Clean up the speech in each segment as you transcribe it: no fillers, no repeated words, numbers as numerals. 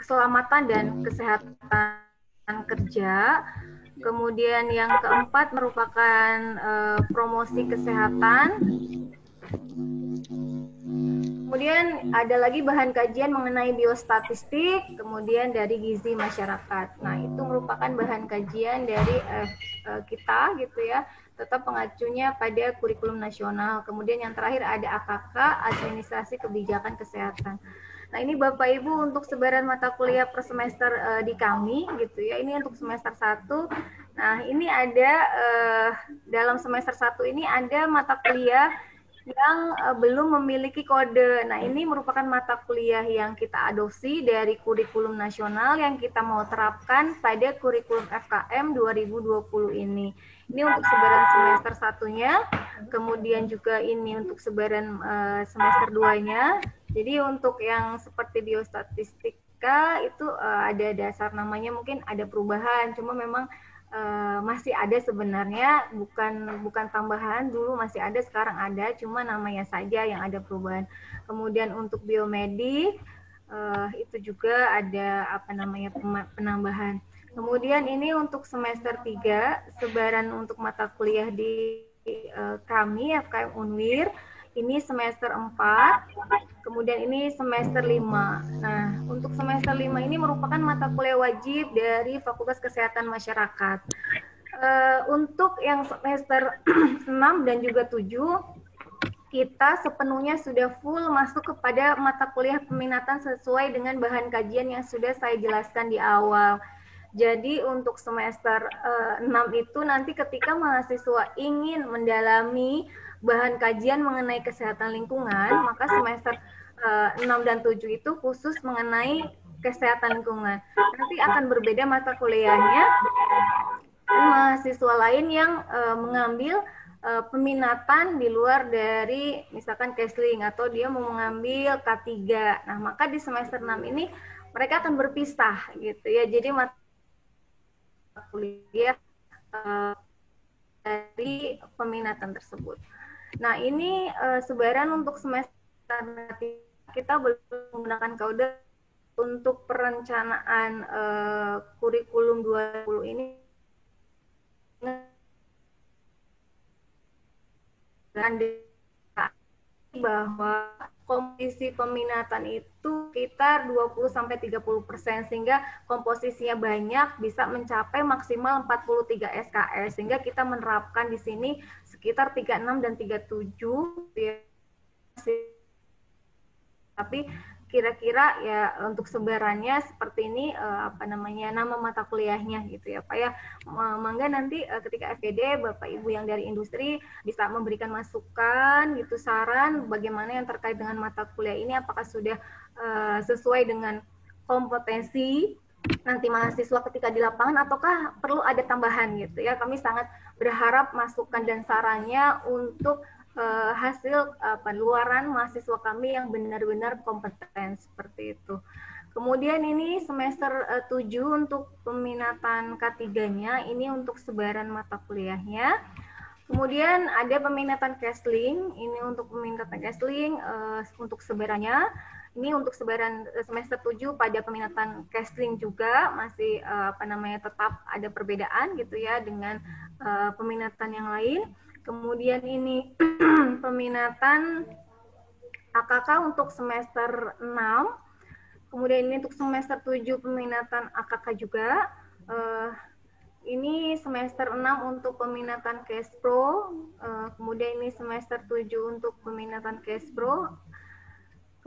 keselamatan dan kesehatan kerja. Kemudian yang keempat merupakan promosi kesehatan. Kemudian ada lagi bahan kajian mengenai biostatistik, kemudian dari gizi masyarakat. Nah, itu merupakan bahan kajian dari kita gitu ya, tetap pengacunya pada kurikulum nasional. Kemudian yang terakhir ada AKK, Administrasi Kebijakan Kesehatan. Nah, ini Bapak Ibu untuk sebaran mata kuliah per semester di kami gitu ya. Ini untuk semester 1. Nah, ini ada dalam semester 1 ini ada mata kuliah yang belum memiliki kode. Nah, ini merupakan mata kuliah yang kita adopsi dari kurikulum nasional yang kita mau terapkan pada kurikulum FKM 2020 ini. Ini untuk sebaran semester satunya, kemudian juga ini untuk sebaran semester 2-nya. Jadi untuk yang seperti biostatistika itu ada dasar namanya, mungkin ada perubahan, cuma memang masih ada sebenarnya, bukan tambahan, dulu masih ada, sekarang ada, cuma namanya saja yang ada perubahan. Kemudian untuk biomedik itu juga ada penambahan. Kemudian ini untuk semester 3 sebaran untuk mata kuliah di kami FKM Unwir ini semester 4, kemudian ini semester 5. Nah, untuk semester 5 ini merupakan mata kuliah wajib dari Fakultas Kesehatan Masyarakat. Untuk yang semester 6 dan juga 7, kita sepenuhnya sudah full masuk kepada mata kuliah peminatan sesuai dengan bahan kajian yang sudah saya jelaskan di awal. Jadi untuk semester 6 itu nanti ketika mahasiswa ingin mendalami bahan kajian mengenai kesehatan lingkungan, maka semester 6 dan 7 itu khusus mengenai kesehatan lingkungan. Nanti akan berbeda mata kuliahnya, dan mahasiswa lain yang mengambil peminatan di luar dari misalkan Kesling atau dia mau mengambil K3. Nah, maka di semester 6 ini mereka akan berpisah gitu ya. Jadi mata kuliah dari peminatan tersebut. Nah, ini sebaran untuk semester kita belum menggunakan kode untuk perencanaan kurikulum 20 ini bahwa komposisi peminatan itu sekitar 20-30%, sehingga komposisinya banyak bisa mencapai maksimal 43 SKS, sehingga kita menerapkan di sini sekitar 36 dan 37 ya. Tapi kira-kira ya untuk sebarannya seperti ini nama mata kuliahnya gitu ya Pak ya. Mangga nanti ketika FGD Bapak Ibu yang dari industri bisa memberikan masukan gitu, saran bagaimana yang terkait dengan mata kuliah ini, apakah sudah sesuai dengan kompetensi nanti mahasiswa ketika di lapangan ataukah perlu ada tambahan gitu ya. Kami sangat berharap masukan dan sarannya untuk hasil luaran mahasiswa kami yang benar-benar kompeten seperti itu. Kemudian ini semester 7 untuk peminatan K3-nya, ini untuk sebaran mata kuliahnya. Kemudian ada peminatan Kesling, ini untuk peminatan Kesling untuk sebarannya. Ini untuk sebaran semester 7 pada peminatan Kesling juga masih tetap ada perbedaan gitu ya dengan peminatan yang lain. Kemudian ini peminatan AKK untuk semester 6. Kemudian ini untuk semester 7 peminatan AKK juga. Ini semester 6 untuk peminatan Kespro. Kemudian ini semester 7 untuk peminatan Kespro.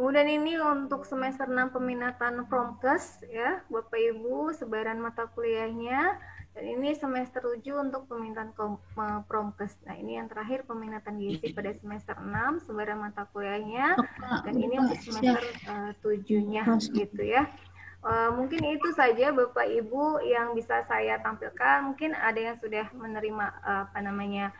Kemudian ini untuk semester 6 peminatan Promkes ya, Bapak Ibu, sebaran mata kuliahnya. Dan ini semester 7 untuk peminatan Promkes. Nah, ini yang terakhir peminatan gizi pada semester 6, sebaran mata kuliahnya. Dan ini untuk semester 7-nya gitu ya. Mungkin itu saja Bapak Ibu yang bisa saya tampilkan. Mungkin ada yang sudah menerima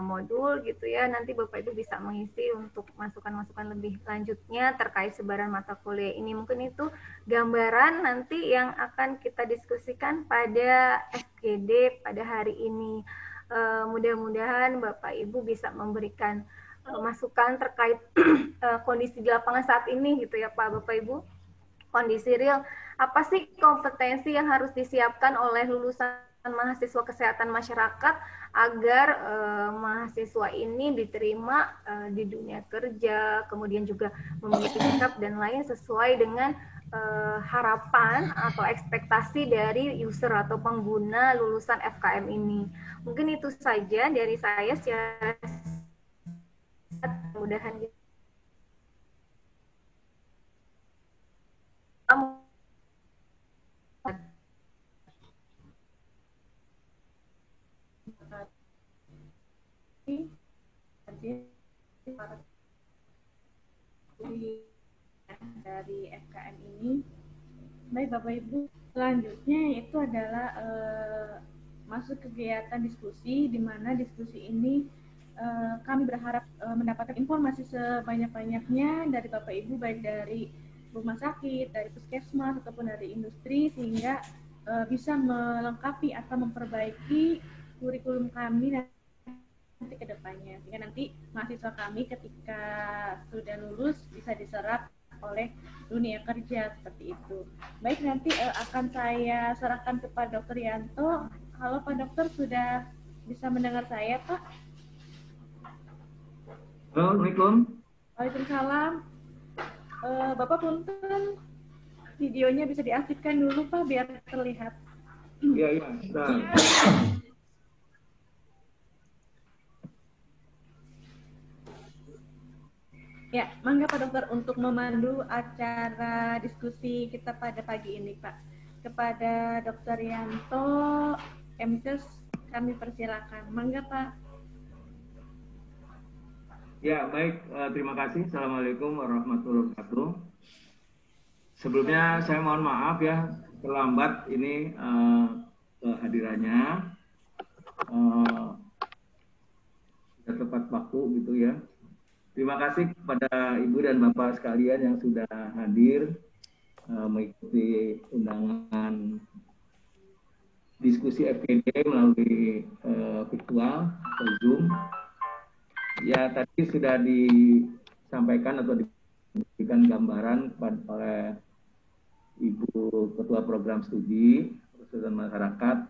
modul gitu ya, nanti Bapak Ibu bisa mengisi untuk masukan-masukan lebih lanjutnya terkait sebaran mata kuliah ini. Mungkin itu gambaran nanti yang akan kita diskusikan pada FGD pada hari ini. Mudah-mudahan Bapak Ibu bisa memberikan masukan terkait kondisi di lapangan saat ini gitu ya Pak Bapak Ibu. kondisi real. Apa sih kompetensi yang harus disiapkan oleh lulusan mahasiswa kesehatan masyarakat agar mahasiswa ini diterima di dunia kerja, kemudian juga memiliki sikap dan lain sesuai dengan harapan atau ekspektasi dari user atau pengguna lulusan FKM ini. Mungkin itu saja dari saya secara mudahan dari FKM ini. Baik Bapak Ibu, selanjutnya itu adalah masuk kegiatan diskusi, di mana diskusi ini kami berharap mendapatkan informasi sebanyak-banyaknya dari Bapak Ibu, baik dari rumah sakit, dari puskesmas, ataupun dari industri, sehingga bisa melengkapi atau memperbaiki kurikulum kami nanti ke depannya, sehingga nanti mahasiswa kami ketika sudah lulus bisa diserap oleh dunia kerja seperti itu. Baik, nanti akan saya serahkan kepada Dr. Yanto. Halo Pak Dokter, sudah bisa mendengar saya Pak? Assalamualaikum. Waalaikumsalam. Bapak punten, videonya bisa diaktifkan dulu Pak biar terlihat. Iya. Ya, mangga Pak Dokter untuk memandu acara diskusi kita pada pagi ini Pak. Kepada Dr. Yanto, MKes, kami persilakan. Mangga Pak. Ya, baik. Terima kasih. Assalamualaikum warahmatullahi wabarakatuh. Sebelumnya saya mohon maaf ya, terlambat ini kehadirannya. Sudah tepat waktu gitu ya. Terima kasih kepada Ibu dan Bapak sekalian yang sudah hadir mengikuti undangan diskusi FGD melalui virtual atau Zoom. Ya, tadi sudah disampaikan atau diberikan gambaran oleh Ibu Ketua Program Studi Kesehatan Masyarakat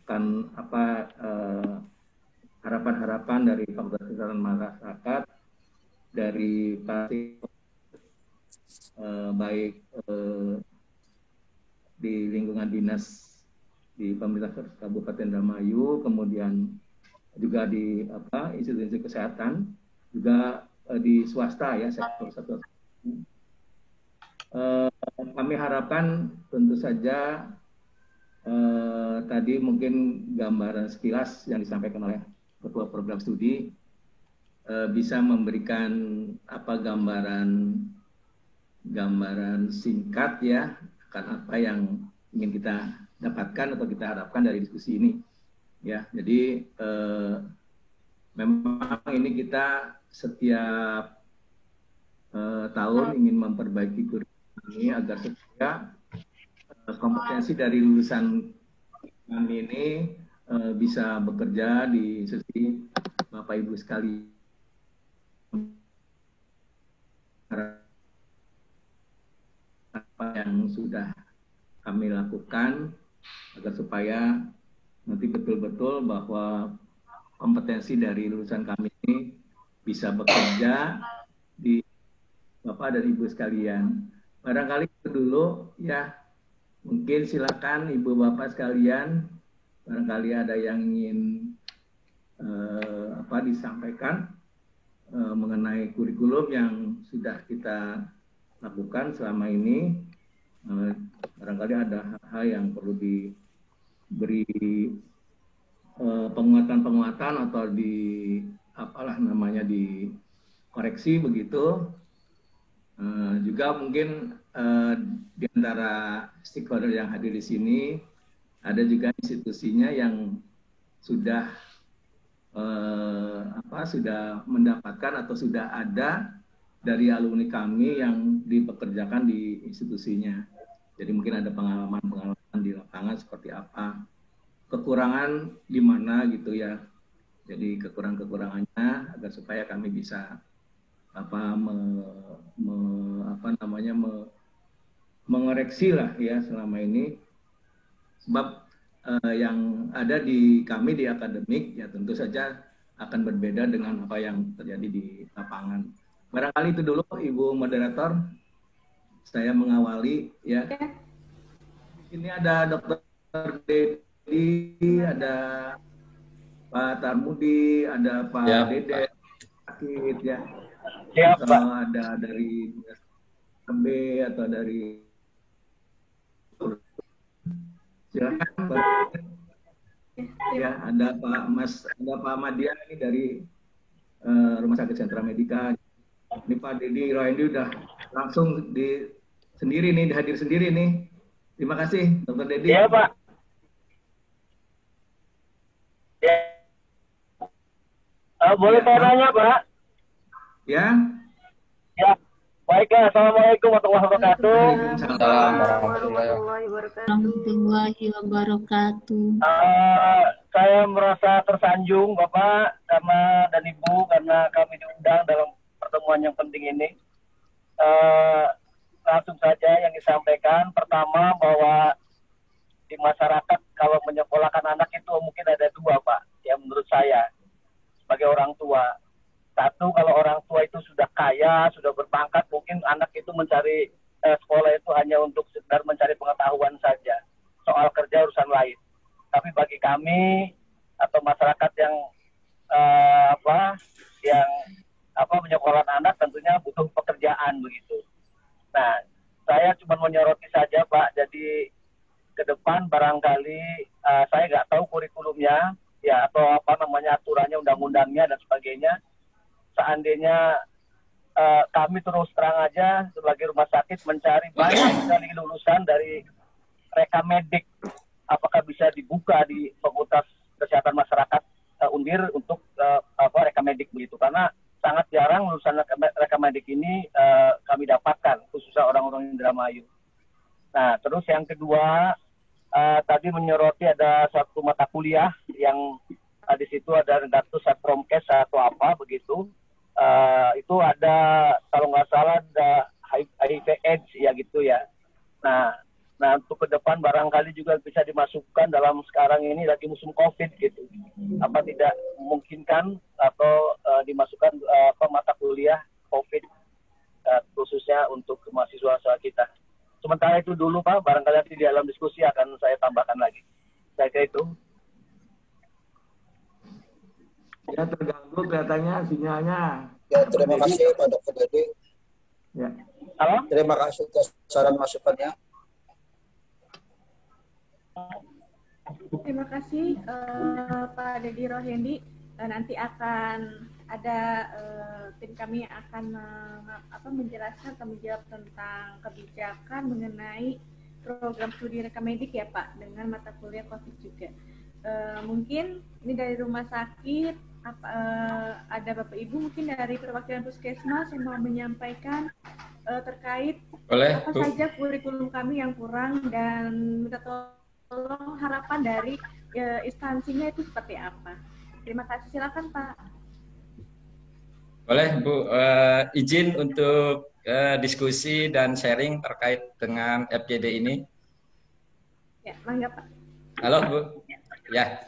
akan apa harapan-harapan dari Fakultas Kesehatan Masyarakat dari baik di lingkungan dinas di pemerintah Kabupaten Indramayu, kemudian juga di institusi kesehatan, juga di swasta ya, sektor kami harapkan tentu saja tadi mungkin gambaran sekilas yang disampaikan oleh Ketua Program Studi bisa memberikan gambaran singkat ya akan apa yang ingin kita dapatkan atau kita harapkan dari diskusi ini ya. Jadi memang ini kita setiap tahun ingin memperbaiki kurikulum ini agar supaya kompetensi dari lulusan kami ini bisa bekerja di sisi Bapak Ibu sekalian. Apa yang sudah kami lakukan agar supaya nanti betul-betul bahwa kompetensi dari lulusan kami ini bisa bekerja di Bapak dan Ibu sekalian. Barangkali itu dulu ya, mungkin silakan Ibu Bapak sekalian, barangkali ada yang ingin disampaikan mengenai kurikulum yang sudah kita lakukan selama ini. Barangkali ada hal yang perlu diberi penguatan atau dikoreksi begitu. Juga mungkin di antara stakeholder yang hadir di sini ada juga institusinya yang sudah sudah mendapatkan atau sudah ada dari alumni kami yang dipekerjakan di institusinya. Jadi mungkin ada pengalaman di lapangan seperti apa, kekurangan di mana gitu ya. Jadi kekurangannya agar supaya kami mengoreksi lah ya selama ini, sebab yang ada di kami di akademik ya tentu saja akan berbeda dengan apa yang terjadi di lapangan. Barangkali itu dulu Ibu Moderator, saya mengawali ya. Ini ada Dr. Dedi, ada Pak Tarmudi, ada Pak Dede, Sakit ya. Ada dari B atau dari silakan Pak. Ya, ada Pak Madian ini dari Rumah Sakit Sentra Medika. Ini Pak Dedi Rohendi udah langsung hadir sendiri nih. Terima kasih, Dr. Dedi. Iya, Pak. Ya. Boleh saya tanya, Pak? Ya. Ya. Baiklah, Assalamualaikum warahmatullahi wabarakatuh. Waalaikumsalam warahmatullahi wabarakatuh. Saya merasa tersanjung, Bapak dan Ibu, karena kami diundang dalam pertemuan yang penting ini. Langsung saja yang disampaikan. Pertama, bahwa di masyarakat kalau menyekolahkan anak itu mungkin ada dua, Pak, yang menurut saya sebagai orang tua. Satu, kalau orang tua itu sudah kaya, sudah berpangkat, mungkin anak itu mencari sekolah itu hanya untuk sekedar mencari pengetahuan saja. Soal kerja urusan lain. Tapi bagi kami atau masyarakat yang menyekolahkan anak tentunya butuh pekerjaan begitu. Nah, saya cuma menyoroti saja, Pak. Jadi ke depan barangkali saya nggak tahu kurikulumnya ya atau aturannya, undang-undangnya dan sebagainya. Seandainya kami terus terang aja sebagai rumah sakit mencari banyak sekali lulusan dari reka medik, apakah bisa dibuka di Fakultas Kesehatan Masyarakat Undir untuk reka medik begitu, karena sangat jarang lulusan reka medik ini kami dapatkan, khususnya orang-orang Indramayu. Nah, terus yang kedua, tadi menyoroti ada satu mata kuliah yang di situ ada redatus Promkes atau apa begitu. Itu ada, kalau nggak salah, ada HIV/AIDS ya gitu ya. Nah, untuk ke depan barangkali juga bisa dimasukkan dalam sekarang ini lagi musim COVID gitu. Apa tidak memungkinkan atau dimasukkan mata kuliah COVID khususnya untuk mahasiswa kita. Sementara itu dulu, Pak, barangkali nanti di dalam diskusi akan saya tambahkan lagi. Saya kira itu. Ya, terganggu kelihatannya sinyalnya. Ya, terima kasih Pak Dr. Dedi. Ya. Halo? Terima kasih atas saran masukannya. Terima kasih Pak Dedi Rohendi. Nanti akan ada tim kami yang akan menjelaskan atau menjawab tentang kebijakan mengenai program studi reka medik ya Pak, dengan mata kuliah COVID juga. Mungkin ini dari rumah sakit, ada Bapak Ibu mungkin dari perwakilan Puskesmas yang mau menyampaikan terkait apa saja kurikulum kami yang kurang dan minta tolong harapan dari instansinya itu seperti apa. Terima kasih, silakan Pak. Boleh Bu, izin untuk diskusi dan sharing terkait dengan FGD ini. Ya, mangga Pak. Halo Bu. Ya.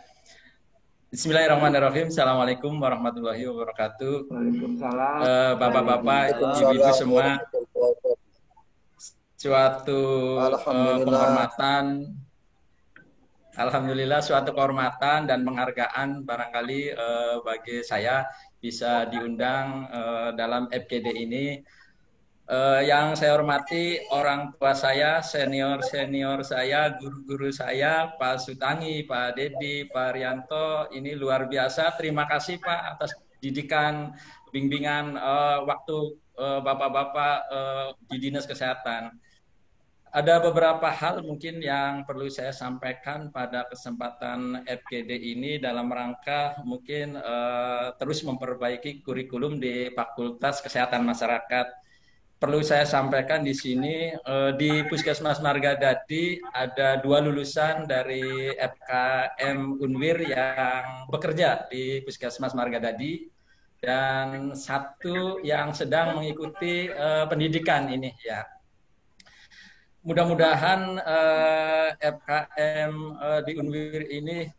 Bismillahirrahmanirrahim. Assalamualaikum warahmatullahi wabarakatuh. Waalaikumsalam. Bapak-bapak, ibu-ibu semua, suatu penghormatan. Alhamdulillah, suatu kehormatan dan penghargaan barangkali bagi saya bisa diundang dalam FGD ini. Yang saya hormati orang tua saya, senior-senior saya, guru-guru saya, Pak Sutangi, Pak Dedi, Pak Rianto, ini luar biasa. Terima kasih Pak atas didikan, bimbingan waktu Bapak-Bapak di Dinas Kesehatan. Ada beberapa hal mungkin yang perlu saya sampaikan pada kesempatan FGD ini dalam rangka mungkin terus memperbaiki kurikulum di Fakultas Kesehatan Masyarakat. Perlu saya sampaikan di sini, di Puskesmas Margadadi ada 2 lulusan dari FKM Unwir yang bekerja di Puskesmas Margadadi dan 1 yang sedang mengikuti pendidikan ini ya. mudah-mudahan FKM di Unwir ini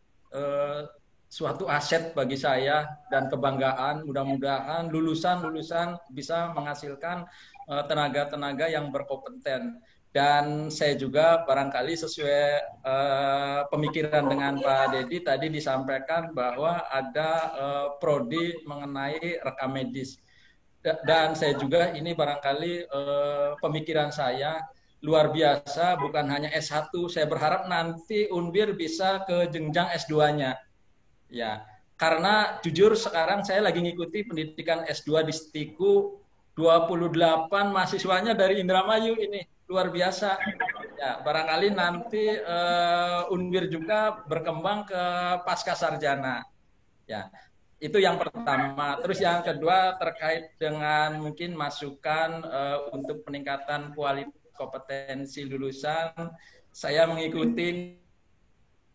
suatu aset bagi saya dan kebanggaan. Mudah-mudahan lulusan-lulusan bisa menghasilkan tenaga-tenaga yang berkompeten. Dan saya juga barangkali sesuai pemikiran dengan Pak Dedi tadi disampaikan bahwa ada prodi mengenai rekam medis. Dan saya juga ini barangkali pemikiran saya luar biasa, bukan hanya S1. Saya berharap nanti Unwir bisa ke jenjang S2-nya. Ya, karena jujur sekarang saya lagi ngikuti pendidikan S2 di STIKU, 28 mahasiswanya dari Indramayu ini, luar biasa. Ya, barangkali nanti Unwir juga berkembang ke pasca sarjana. Ya, itu yang pertama. Terus yang kedua terkait dengan mungkin masukan untuk peningkatan kualitas kompetensi lulusan. Saya mengikuti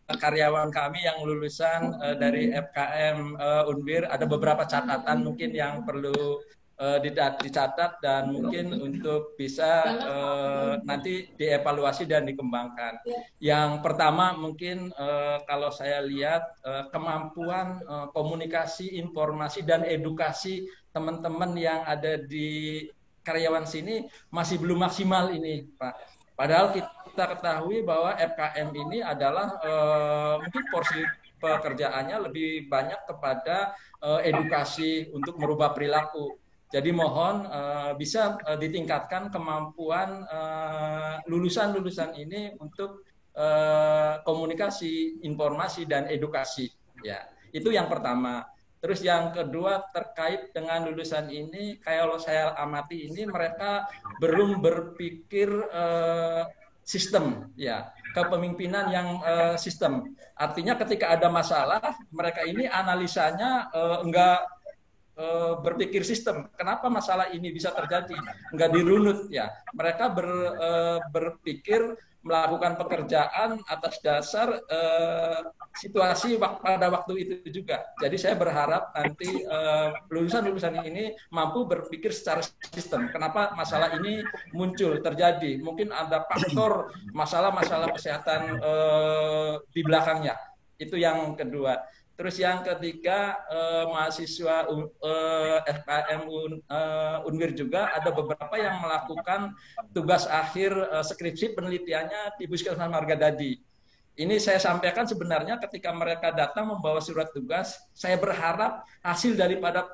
karyawan kami yang lulusan dari FKM Unwir, ada beberapa catatan mungkin yang perlu dicatat dan mungkin untuk bisa nanti dievaluasi dan dikembangkan. Yang pertama mungkin kalau saya lihat kemampuan komunikasi, informasi dan edukasi teman-teman yang ada di karyawan sini masih belum maksimal ini, Pak. Padahal kita ketahui bahwa FKM ini adalah mungkin porsi pekerjaannya lebih banyak kepada edukasi untuk merubah perilaku. Jadi mohon bisa ditingkatkan kemampuan lulusan-lulusan ini untuk komunikasi, informasi dan edukasi. Ya, itu yang pertama. Terus yang kedua terkait dengan lulusan ini, kalau saya amati ini mereka belum berpikir sistem, ya, kepemimpinan yang sistem. Artinya ketika ada masalah, mereka ini analisanya enggak berpikir sistem. Kenapa masalah ini bisa terjadi? Enggak dirunut, ya. Mereka berpikir melakukan pekerjaan atas dasar situasi pada waktu itu juga. Jadi saya berharap nanti lulusan-lulusan ini mampu berpikir secara sistem. Kenapa masalah ini muncul, terjadi? Mungkin ada faktor masalah-masalah kesehatan di belakangnya. Itu yang kedua. Terus yang ketiga, mahasiswa FKM Unwir juga ada beberapa yang melakukan tugas akhir skripsi penelitiannya di Puskesmas Margadadi. Ini saya sampaikan sebenarnya ketika mereka datang membawa surat tugas, saya berharap hasil daripada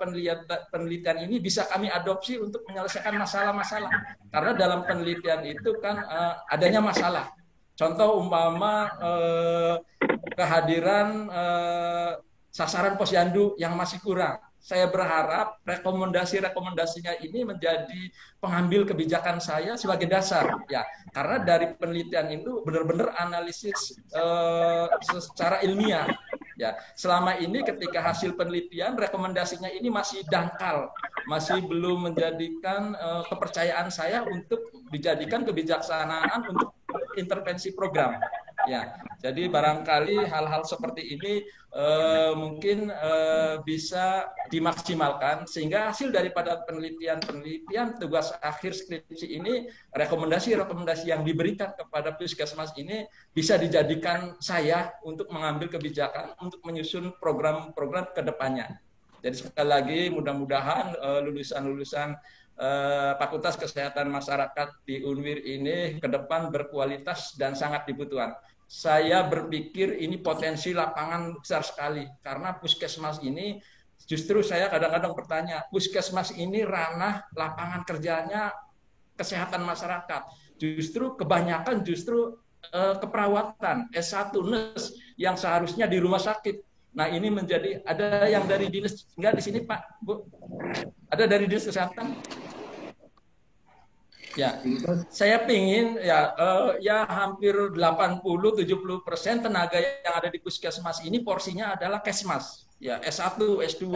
penelitian ini bisa kami adopsi untuk menyelesaikan masalah-masalah. Karena dalam penelitian itu kan adanya masalah. Contoh umpama kehadiran sasaran posyandu yang masih kurang. Saya berharap rekomendasi-rekomendasinya ini menjadi pengambil kebijakan saya sebagai dasar, ya. Karena dari penelitian itu benar-benar analisis secara ilmiah, ya. Selama ini ketika hasil penelitian rekomendasinya ini masih dangkal, masih belum menjadikan kepercayaan saya untuk dijadikan kebijaksanaan untuk intervensi program. Ya, jadi barangkali hal-hal seperti ini mungkin bisa dimaksimalkan sehingga hasil daripada penelitian tugas akhir skripsi ini, rekomendasi-rekomendasi yang diberikan kepada Puskesmas ini bisa dijadikan saya untuk mengambil kebijakan untuk menyusun program-program ke depannya. Jadi sekali lagi mudah-mudahan lulusan-lulusan Fakultas Kesehatan Masyarakat di Unwir ini ke depan berkualitas dan sangat dibutuhkan. Saya berpikir ini potensi lapangan besar sekali karena puskesmas ini justru saya kadang-kadang bertanya, puskesmas ini ranah lapangan kerjanya kesehatan masyarakat. Justru kebanyakan keperawatan S1 nurse yang seharusnya di rumah sakit. Nah, ini menjadi ada yang dari dinas enggak di sini, Pak, Bu? Ada dari dinas kesehatan? Ya, saya pingin ya hampir 80-70% tenaga yang ada di puskesmas ini porsinya adalah kesmas, ya S1, S2,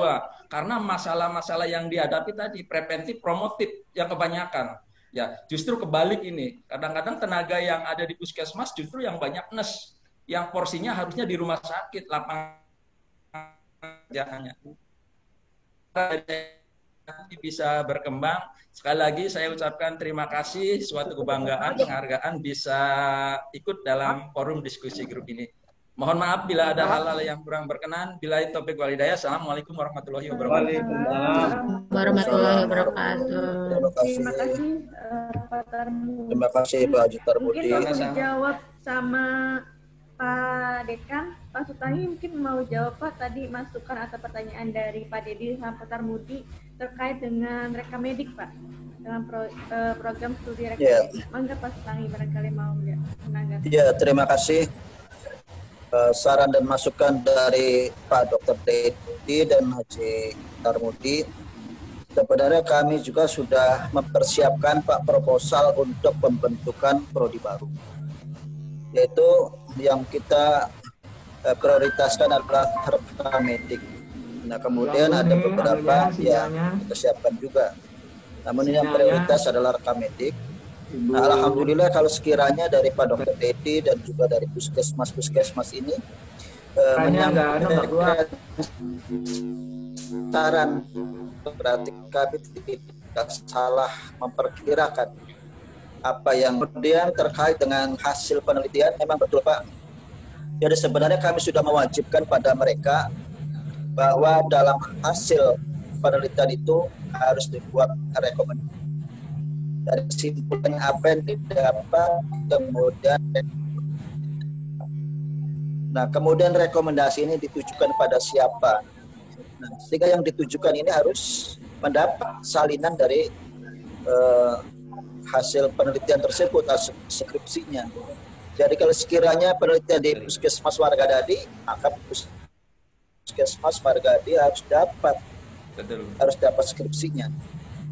karena masalah-masalah yang dihadapi tadi preventif, promotif yang kebanyakan. Ya, justru kebalik ini. Kadang-kadang tenaga yang ada di puskesmas justru yang banyak nes, yang porsinya harusnya di rumah sakit, lapangan kerjaannya. bisa berkembang. Sekali lagi saya ucapkan terima kasih, suatu kebanggaan, penghargaan bisa ikut dalam forum diskusi grup ini. Mohon maaf bila ada hal-hal yang kurang berkenan. Bila topik walidaya, assalamualaikum warahmatullahi wabarakatuh. Warahmatullahi wabarakatuh. Terima kasih Pak Tarmudi. Terima kasih Pak Haji Tarmudi. Mungkin mau dijawab sama Pak Dekan, Pak Sutahi mungkin mau jawab Pak tadi masukan atau pertanyaan dari Pak Dedi sama Pak Tarmudi terkait dengan rekamedik Pak, dalam program studi rekamedik. Mangga Pak Sutahi barangkali mau menanggapi. Ya, terima kasih. Saran dan masukan dari Pak Dr. Dedi dan Haji Tarmudi. Sebenarnya kami juga sudah mempersiapkan Pak proposal untuk pembentukan prodi baru, yaitu yang kita prioritaskan adalah rekamedik. Nah, kemudian ada beberapa yang kita siapkan juga. Namun yang prioritas adalah rekamedik. Nah, alhamdulillah kalau sekiranya dari Pak Dr. Dedi dan juga dari puskesmas ini menyampaikan saran, berarti kami tidak salah memperkirakan apa yang kemudian terkait dengan hasil penelitian. Memang betul Pak. Jadi sebenarnya kami sudah mewajibkan pada mereka bahwa dalam hasil penelitian itu harus dibuat rekomendasi dari kesimpulan apa yang didapat, kemudian rekomendasi ini ditujukan pada siapa. Nah, sehingga yang ditujukan ini harus mendapat salinan dari hasil penelitian tersebut, hasil skripsinya. Jadi kalau sekiranya penelitian di puskesmas Wargadadi, maka puskesmas Wargadadi harus dapat skripsinya.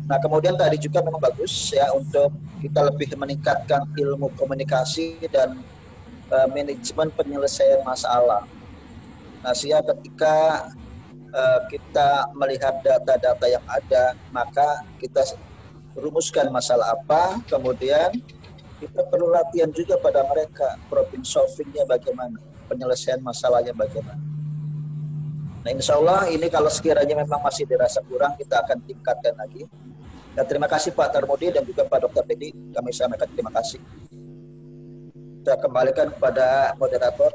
Nah, kemudian tadi juga memang bagus ya untuk kita lebih meningkatkan ilmu komunikasi dan manajemen penyelesaian masalah. Nah, sehingga ketika kita melihat data-data yang ada, maka kita rumuskan masalah apa, kemudian kita perlu latihan juga pada mereka, problem solving-nya bagaimana, penyelesaian masalahnya bagaimana. Nah, insya Allah ini kalau sekiranya memang masih dirasa kurang, kita akan tingkatkan lagi. Dan terima kasih Pak Tarmudi dan juga Pak Dr. Dedi, kami sampaikan terima kasih. Saya kembalikan kepada moderator.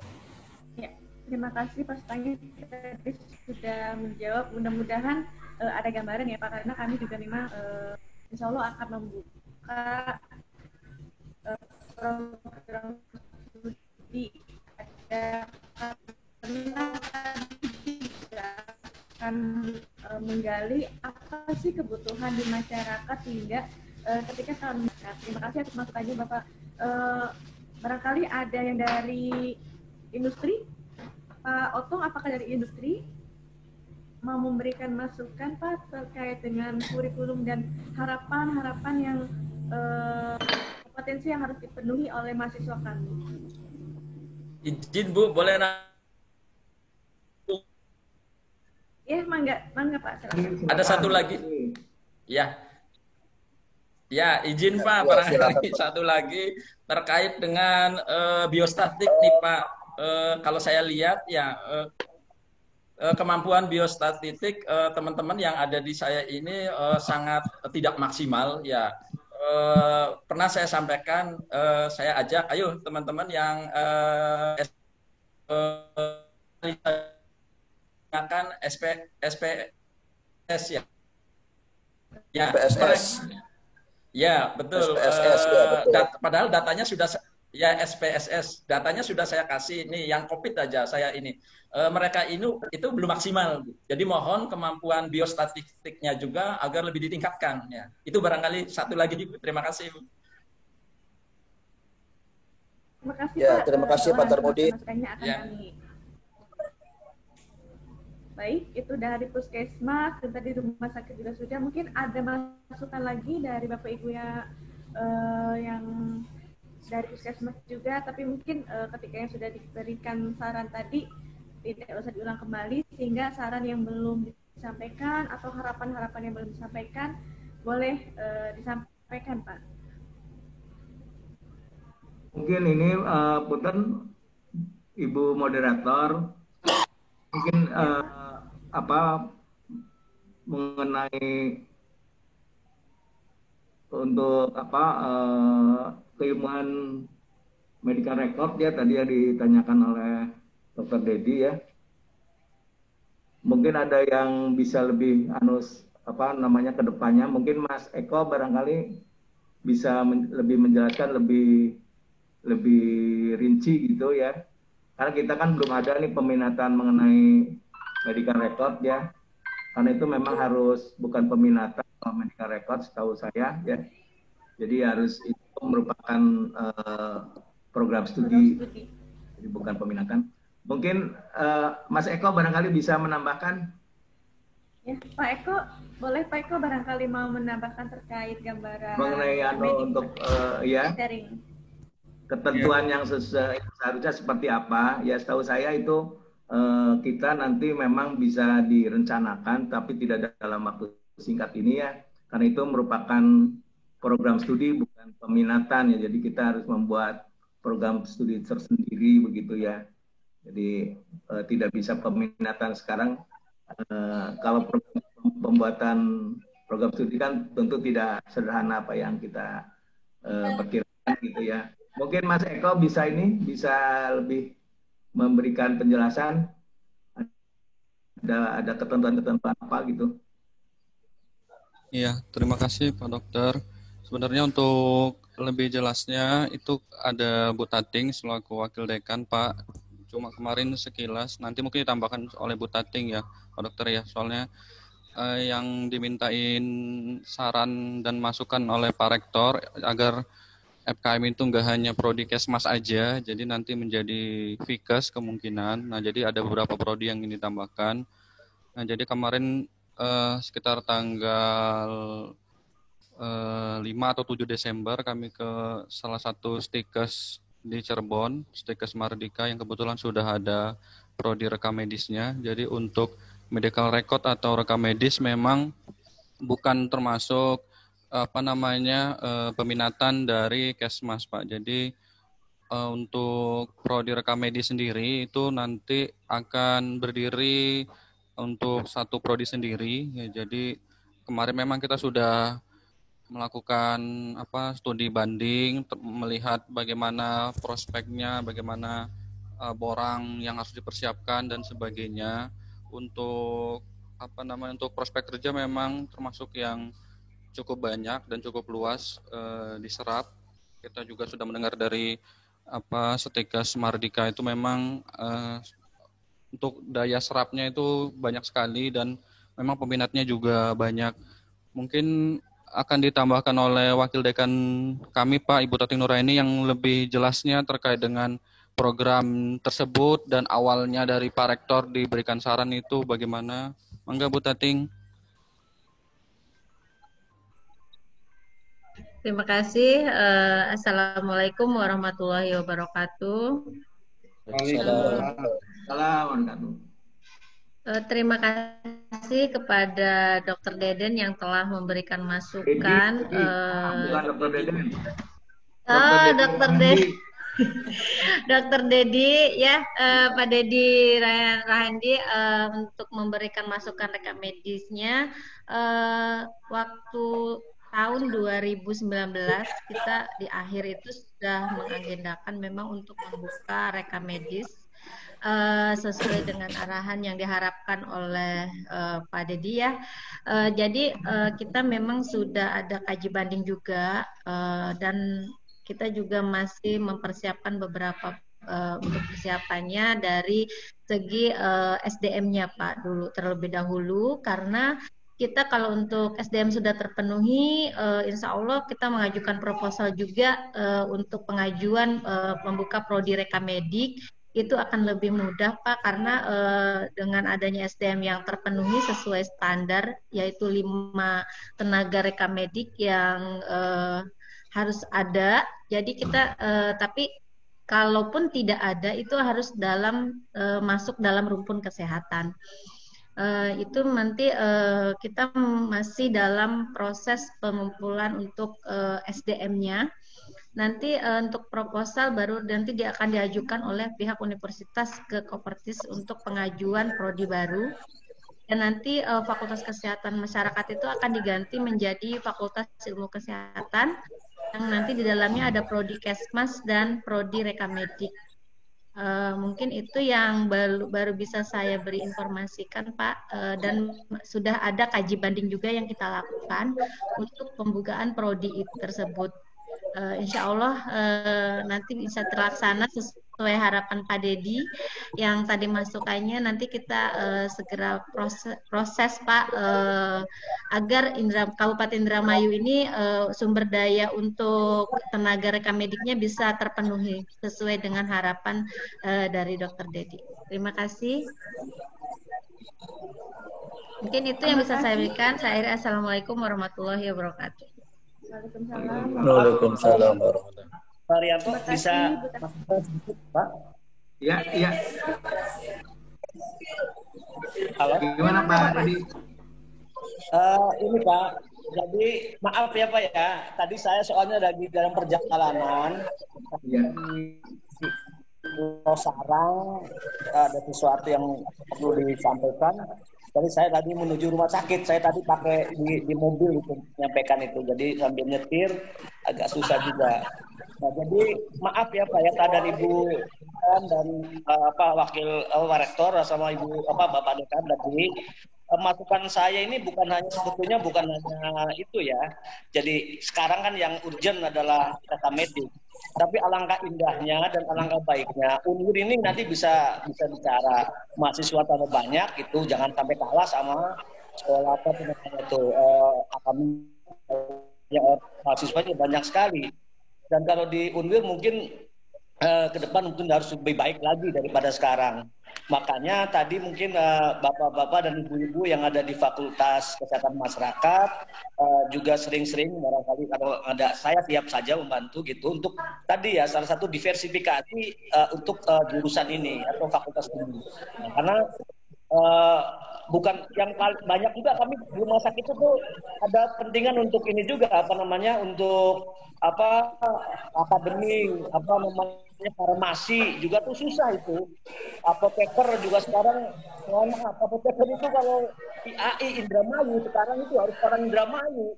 Ya, terima kasih Pak Sutahi sudah menjawab. Mudah-mudahan ada gambaran ya Pak, karena kami juga memang insya Allah akan membuka program studi ada akan menggali apa sih kebutuhan di masyarakat hingga ketika kami. Terima kasih atas masukannya Bapak. Barangkali ada yang dari industri, Pak Otong, apakah dari industri mau memberikan masukan Pak terkait dengan kurikulum dan harapan-harapan yang potensi yang harus dipenuhi oleh mahasiswa kami? Izin Bu, boleh Ya, mangga Pak. Silakan. Ada satu lagi. Ya, izin Pak, barangkali satu lagi terkait dengan biostatik nih Pak. Kalau saya lihat ya kemampuan biostatistik teman-teman yang ada di saya ini sangat tidak maksimal ya. Pernah saya sampaikan, saya ajak, ayo teman-teman yang akan SPS ya. Ya, SPSS. Ya, betul. SPSS, ya, betul. Padahal datanya sudah ya SPSS, datanya sudah saya kasih nih yang COVID aja saya ini. Mereka itu belum maksimal. Jadi mohon kemampuan biostatistiknya juga agar lebih ditingkatkan ya. Itu barangkali satu lagi. Terima kasih. Terima kasih Ya, Pak. terima kasih Pak Tarmudi. Ya. Baik, itu dari puskesmas dan tadi rumah sakit juga sudah. Mungkin ada masukan lagi dari Bapak Ibu yang dari puskesmas juga, tapi mungkin ketika yang sudah diberikan saran tadi tidak usah diulang kembali, sehingga saran yang belum disampaikan atau harapan-harapan yang belum disampaikan boleh disampaikan Pak. Mungkin ini punten Ibu moderator, mungkin mengenai untuk keilmuan medical record ya tadi ya ditanyakan oleh Dr. Dedi ya. Mungkin ada yang bisa lebih ke depannya. Mungkin Mas Eko barangkali bisa lebih menjelaskan lebih rinci gitu ya. Karena kita kan belum ada nih peminatan mengenai medical record ya. Karena itu memang harus bukan peminatan medical record setahu saya ya. Jadi harus itu merupakan program studi. Jadi bukan peminatan. Mungkin Mas Eko barangkali bisa menambahkan. Ya, Pak Eko, boleh Pak Eko barangkali mau menambahkan terkait gambaran mengenai untuk sharing. Ketentuan yang seharusnya seperti apa? Ya setahu saya itu kita nanti memang bisa direncanakan, tapi tidak dalam waktu singkat ini ya, karena itu merupakan program studi bukan peminatan ya. Jadi kita harus membuat program studi tersendiri begitu ya. Jadi tidak bisa peminatan sekarang. Kalau pembuatan program studi kan tentu tidak sederhana apa yang kita perkirakan gitu ya. Mungkin Mas Eko bisa lebih memberikan penjelasan. Ada ketentuan-ketentuan apa gitu? Iya, terima kasih Pak Dokter. Sebenarnya untuk lebih jelasnya itu ada Bu Tating selaku Wakil Dekan Pak. Cuma kemarin sekilas, nanti mungkin ditambahkan oleh Bu Tating ya Pak Dokter ya. Soalnya yang dimintain saran dan masukan oleh Pak Rektor agar FKM itu nggak hanya prodi Kesmas aja, jadi nanti menjadi Fikes kemungkinan. Nah, jadi ada beberapa prodi yang ingin ditambahkan. Nah, jadi kemarin sekitar tanggal 5 atau 7 Desember kami ke salah satu stikes di Cirebon, stikes Mardika yang kebetulan sudah ada prodi rekam medisnya. Jadi untuk medical record atau rekam medis memang bukan termasuk peminatan dari Kesmas Pak. Jadi untuk prodi rekam medis sendiri itu nanti akan berdiri untuk satu prodi sendiri ya. Jadi kemarin memang kita sudah melakukan studi banding, melihat bagaimana prospeknya, bagaimana borang yang harus dipersiapkan dan sebagainya. Untuk untuk prospek kerja memang termasuk yang cukup banyak dan cukup luas diserap. Kita juga sudah mendengar dari Stikes Mardika itu memang untuk daya serapnya itu banyak sekali dan memang peminatnya juga banyak. Mungkin akan ditambahkan oleh Wakil Dekan kami Pak Ibu Tating Nuraini yang lebih jelasnya terkait dengan program tersebut dan awalnya dari Pak Rektor diberikan saran itu bagaimana. Mangga Bu Tating. Terima kasih. Assalamualaikum warahmatullahi wabarakatuh. Assalamualaikum. Terima kasih kepada Dr. Deden yang telah memberikan masukan. Bukan Dr. Deden. Dr. Dedi. Dr. Dedi ya, Pak Dedi Rahandi untuk memberikan masukan rekam medisnya. Waktu tahun 2019 kita di akhir itu sudah mengagendakan memang untuk membuka rekam medis sesuai dengan arahan yang diharapkan oleh Pak Dedi ya. Jadi kita memang sudah ada kaji banding juga dan kita juga masih mempersiapkan beberapa untuk persiapannya dari segi SDM-nya Pak terlebih dahulu, karena kita kalau untuk SDM sudah terpenuhi, insya Allah kita mengajukan proposal juga untuk pengajuan membuka prodi rekam medik. Itu akan lebih mudah Pak, karena dengan adanya SDM yang terpenuhi sesuai standar, yaitu 5 tenaga rekam medik yang harus ada. Jadi kita, tapi kalaupun tidak ada, itu harus masuk dalam rumpun kesehatan. Itu nanti kita masih dalam proses pengumpulan untuk SDM-nya. Nanti untuk proposal baru nanti dia akan diajukan oleh pihak universitas ke Kopertis untuk pengajuan prodi baru. Dan nanti Fakultas Kesehatan Masyarakat itu akan diganti menjadi Fakultas Ilmu Kesehatan yang nanti di dalamnya ada prodi Kesmas dan prodi Rekamedik. Mungkin itu yang baru bisa saya beri informasikan, Pak. Dan sudah ada kaji banding juga yang kita lakukan untuk pembukaan prodi tersebut. Insya Allah nanti bisa terlaksana sesuai harapan Pak Dedi yang tadi masukannya. Nanti kita segera proses Pak agar Kabupaten Indramayu ini sumber daya untuk tenaga rekamediknya bisa terpenuhi sesuai dengan harapan dari Dr. Dedi. Terima kasih. Mungkin itu yang bisa saya berikan. Saya akhiri. Assalamualaikum warahmatullahi wabarakatuh. Waalaikumsalam warahmatullahi wabarakatuh. Pak Rianto bisa Pak? Ya, iya. Halo. Gimana Pak tadi? Ini Pak, jadi maaf ya Pak ya. Tadi saya soalnya lagi dalam perjalanan. Ya. Sarang ada sesuatu yang perlu disampaikan. Jadi saya tadi menuju rumah sakit, saya tadi pakai di mobil itu menyampaikan itu, jadi sambil nyetir agak susah juga. Nah, jadi maaf ya Pak ya, dan Ibu dan Wakil Rektor sama Ibu Bapak Dekan tadi, masukan saya ini sebetulnya bukan hanya itu ya. Jadi sekarang kan yang urgent adalah rekamedik. Tapi alangkah indahnya dan alangkah baiknya UNWIR ini nanti bisa bicara mahasiswa tambah banyak itu, jangan sampai kalah sama sekolah mahasiswanya banyak sekali. Dan kalau di UNWIR mungkin ke depan mungkin harus lebih baik lagi daripada sekarang. Makanya tadi mungkin bapak-bapak dan ibu-ibu yang ada di Fakultas Kesehatan Masyarakat juga sering-sering barangkali kalau ada, saya siap saja membantu gitu untuk tadi ya salah satu diversifikasi untuk jurusan ini atau fakultas ini. Nah, karena bukan yang paling banyak juga kami di rumah sakit itu tuh ada pentingan untuk ini juga untuk akademik farmasi juga tuh susah itu. Apoteker juga sekarang, apoteker itu kalau IAI Indramayu sekarang itu harus orang Indramayu.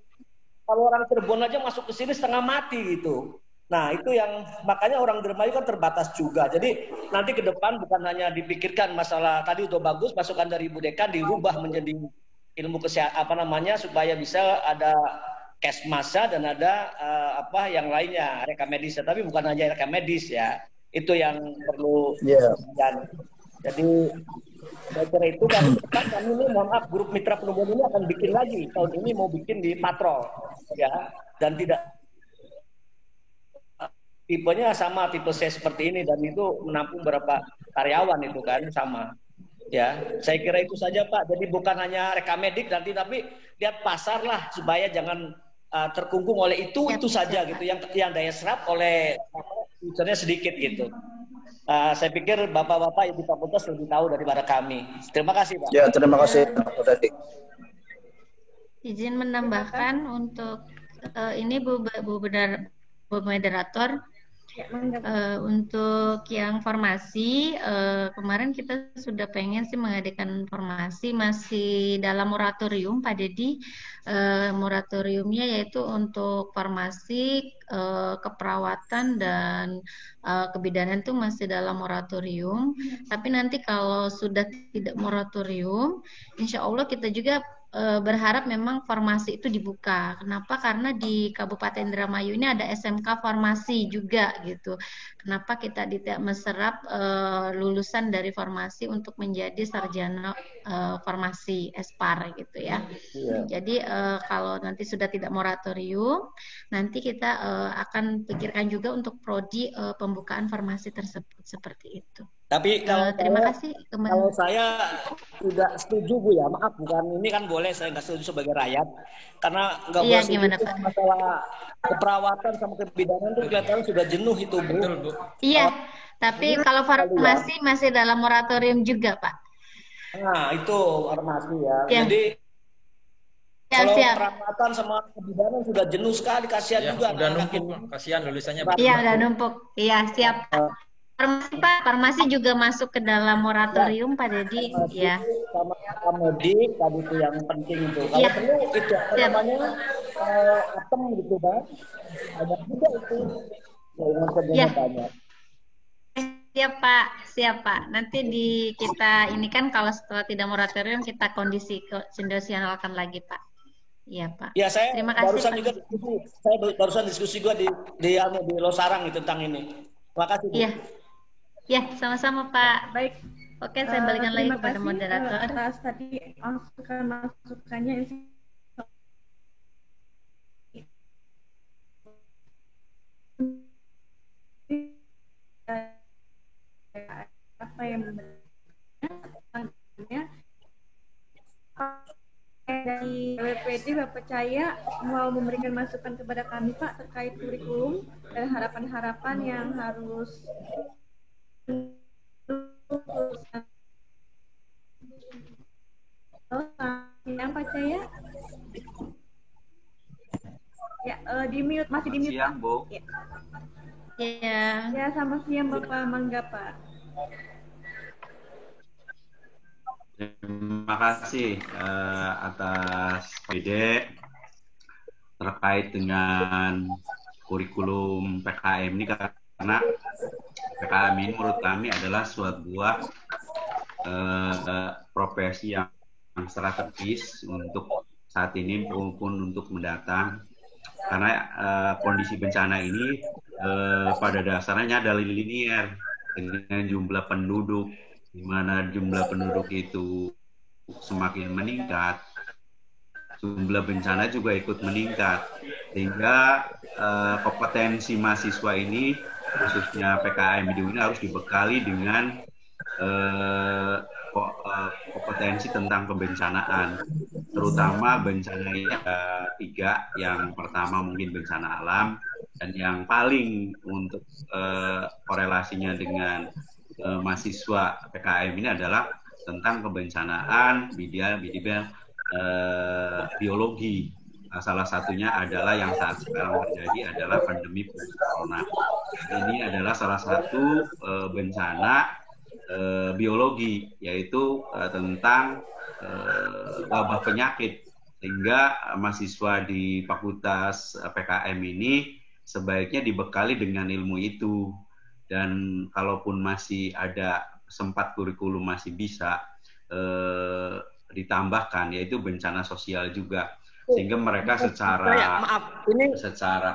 Kalau orang Cirebon aja masuk ke sini setengah mati gitu. Nah itu yang makanya orang Indramayu kan terbatas juga. Jadi nanti ke depan bukan hanya dipikirkan masalah tadi udah bagus masukan dari Ibu Dekan dirubah menjadi ilmu kesehatan supaya bisa ada Kesmasa dan ada yang lainnya rekamedis, tapi bukan hanya rekamedis ya, itu yang perlu dan jadi saya kira itu kan kami ini mohon maaf grup mitra penumbun ini akan bikin lagi tahun ini mau bikin di Patrol ya, dan tidak tipenya sama tipe C seperti ini dan itu menampung berapa karyawan itu kan sama. Ya, saya kira itu saja Pak. Jadi bukan hanya rekamedik nanti, tapi lihat pasar lah supaya jangan terkungkung oleh itu saja gitu. Yang daya serap oleh usernya sedikit gitu. Saya pikir bapak-bapak yang di fakultas lebih tahu daripada kami. Terima kasih Pak. Ya, terima kasih Pak Tadi. Izin menambahkan untuk ini Bu Moderator. Untuk yang formasi kemarin kita sudah pengen sih mengadakan formasi masih dalam moratorium Pak Dedi. Moratoriumnya yaitu untuk formasi keperawatan dan kebidanan itu masih dalam moratorium. Tapi nanti kalau sudah tidak moratorium, insya Allah kita juga berharap memang formasi itu dibuka. Kenapa? Karena di Kabupaten Indramayu ini ada SMK formasi juga gitu. Kenapa kita tidak meserap lulusan dari formasi untuk menjadi sarjana formasi Espar gitu ya. Jadi kalau nanti sudah tidak moratorium, nanti kita akan pikirkan juga untuk prodi pembukaan formasi tersebut seperti itu. Tapi kalau terima kasih. Kalau saya tidak setuju Bu ya, maaf bukan ini kan boleh saya nggak setuju sebagai rakyat karena nggak boleh setuju masalah keperawatan sama kebidanan itu kelihatan sudah jenuh itu Bu. Betul, Bu. Iya, tapi kalau farmasi masih dalam moratorium juga Pak. Nah itu farmasi ya. Jadi kalau perawatan sama kebidanan sudah jenuh sekali, kasihan juga. Udah numpuk, kasihan lulusannya. Iya udah numpuk. Iya siap. Farmasi Pak, farmasi juga masuk ke dalam moratorium Pak Dedi, ya. Sama medik tadi itu yang penting itu. Kalau Ya. perlu itu apa Ya. namanya atom gitu Pak. Banyak juga itu. Yang kerjanya Ya. banyak. Siap Pak. Nanti kita ini kan kalau setelah tidak moratorium kita kondisionalkan lagi Pak. Iya Pak. Ya saya Terima kasih, barusan Pak. juga diskusi. Saya barusan diskusi juga di Losarang tentang ini. Terima kasih Bu. Iya. Ya, sama-sama Pak. Baik. Oke, saya balikan lagi Terima kepada kasih, moderator. atas tadi masukannya. Apa yang dari WPD Bapak Cahya mau memberikan masukan kepada kami Pak terkait kurikulum dan harapan-harapan yang harus yang Pak Cahya ya di mute, masih di mute Siang, Pak. Bu. Ya. Ya. Selamat siang Bapak, mangga Pak. Terima kasih atas ide terkait dengan kurikulum PKM ini, karena PKM ini menurut kami adalah sebuah profesi yang strategis untuk saat ini maupun untuk mendatang, karena kondisi bencana ini pada dasarnya adalah linier dengan jumlah penduduk, di mana jumlah penduduk itu semakin meningkat, jumlah bencana juga ikut meningkat, sehingga kompetensi mahasiswa ini, khususnya PKM ini harus dibekali dengan kompetensi tentang kebencanaan, terutama bencana tiga. Yang pertama mungkin bencana alam, dan yang paling untuk korelasinya dengan mahasiswa PKM ini adalah tentang kebencanaan bidang biologi. Salah satunya adalah yang saat sekarang terjadi adalah pandemi virus corona. Ini adalah salah satu bencana biologi, yaitu tentang wabah penyakit, sehingga mahasiswa di Fakultas PKM ini sebaiknya dibekali dengan ilmu itu. Dan kalaupun masih ada sempat kurikulum masih bisa ditambahkan, yaitu bencana sosial juga, sehingga mereka secara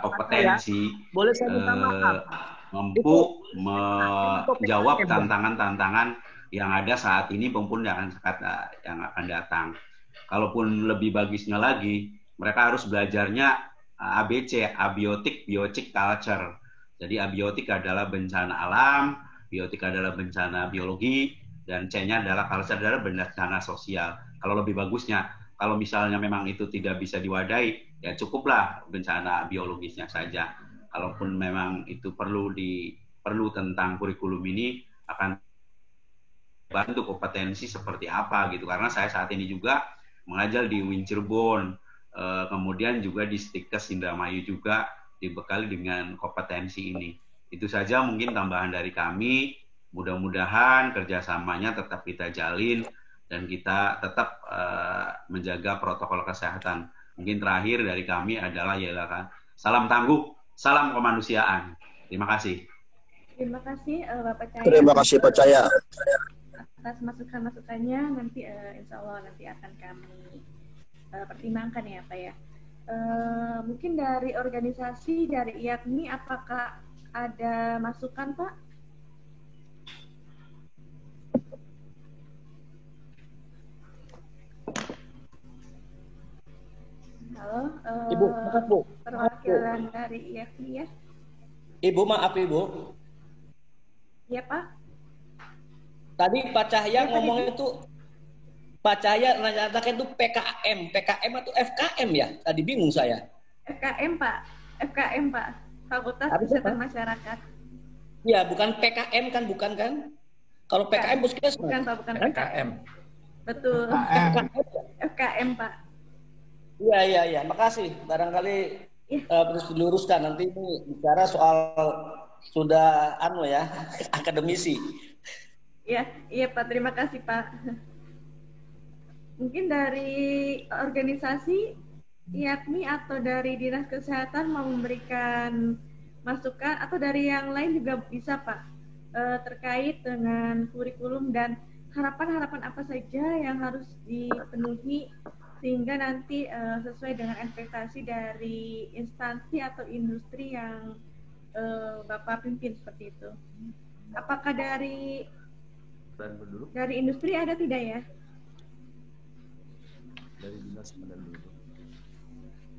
kompetensi boleh saya minta maaf, mampu menjawab tantangan-tantangan yang ada saat ini maupun yang akan datang. Kalaupun lebih bagusnya lagi, mereka harus belajarnya ABC, abiotik, biotik, culture. Jadi abiotik adalah bencana alam, biotik adalah bencana biologi, dan C-nya adalah culture, adalah bencana sosial. Kalau lebih bagusnya, kalau misalnya memang itu tidak bisa diwadahi, ya cukuplah bencana biologisnya saja. Kalaupun memang itu perlu tentang kurikulum ini, akan bantu kompetensi seperti apa gitu. Karena saya saat ini juga mengajar di UIN Cirebon, kemudian juga di Stikes Indramayu juga dibekali dengan kompetensi ini. Itu saja mungkin tambahan dari kami. Mudah-mudahan kerjasamanya tetap kita jalin dan kita tetap menjaga protokol kesehatan. Mungkin terakhir dari kami adalah salam tangguh, salam kemanusiaan. Terima kasih. Terima kasih Bapak Cahya. Terima kasih Pak Cahya. Atas masukan-masukannya, nanti insya Allah nanti akan kami pertimbangkan ya Pak ya. Mungkin dari organisasi, dari IAKMI, apakah ada masukan Pak? Halo, Ibu, maaf Bu. perwakilan dari IAKMI ya? Ibu, maaf Ibu. Iya Pak. Tadi Pak Cahya Ya, ngomong itu, Pak Cahya nyatakan itu PKM atau FKM ya? Tadi bingung saya. FKM Pak, FKM Pak, Fakultas Habis Kesehatan apa? Masyarakat. Ya, bukan PKM kan, bukan kan? Kalau PKM puskesmas. Bukan Pak, bukan PKM. Betul. FKM Pak. Iya. Makasih. Barangkali terus diluruskan. Nanti ini bicara soal sudah akademisi. Iya, iya Pak, terima kasih Pak. Mungkin dari organisasi IAKMI atau dari Dinas Kesehatan mau memberikan masukan, atau dari yang lain juga bisa Pak, terkait dengan kurikulum dan harapan-harapan apa saja yang harus dipenuhi sehingga nanti sesuai dengan ekspektasi dari instansi atau industri yang Bapak pimpin seperti itu. Apakah dari industri ada tidak ya? Dari dinas mana dulu?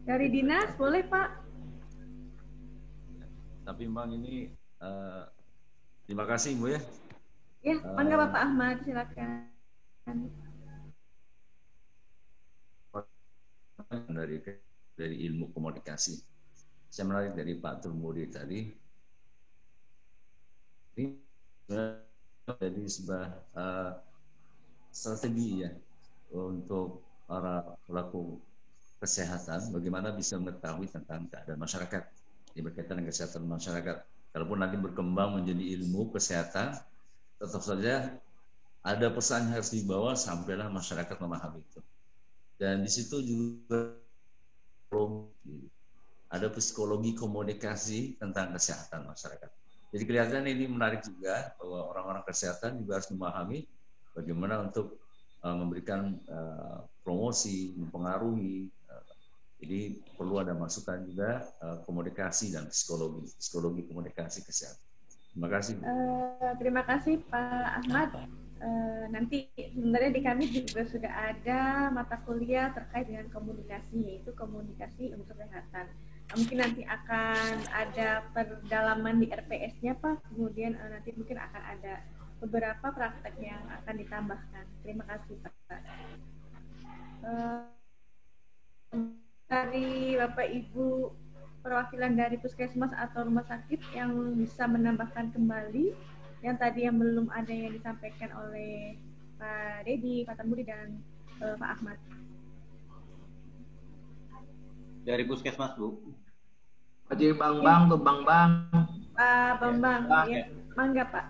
Dari dinas boleh Pak. Tapi Bang ini terima kasih Bu ya. Ya, mangga Bapak Ahmad, silakan. Dari ilmu komunikasi. Saya menarik dari Pak Turmudi tadi. Ini jadi sebuah strategi ya untuk para pelaku kesehatan, bagaimana bisa mengetahui tentang keadaan masyarakat yang berkaitan dengan kesehatan masyarakat. Kalaupun nanti berkembang menjadi ilmu kesehatan, tetap saja ada pesan yang harus dibawa sampailah masyarakat memahami itu. Dan di situ juga ada psikologi komunikasi tentang kesehatan masyarakat. Jadi kelihatan ini menarik juga bahwa orang-orang kesehatan juga harus memahami bagaimana untuk memberikan promosi, mempengaruhi. Jadi perlu ada masukan juga komunikasi dan psikologi komunikasi kesehatan. Terima kasih. Terima kasih Pak Ahmad. Nanti sebenarnya di kami juga sudah ada mata kuliah terkait dengan komunikasi, yaitu komunikasi untuk kesehatan. Mungkin nanti akan ada perdalaman di RPS-nya Pak, kemudian nanti mungkin akan ada beberapa praktek yang akan ditambahkan. Terima kasih Pak. Dari Bapak Ibu perwakilan dari puskesmas atau rumah sakit yang bisa menambahkan kembali yang tadi yang belum ada yang disampaikan oleh Pak Dedi, Pak Tambudi, dan Pak Ahmad. Dari puskesmas Bu. Jadi Bang tuh Bang. Pak Bambang, ya. Mangga Pak.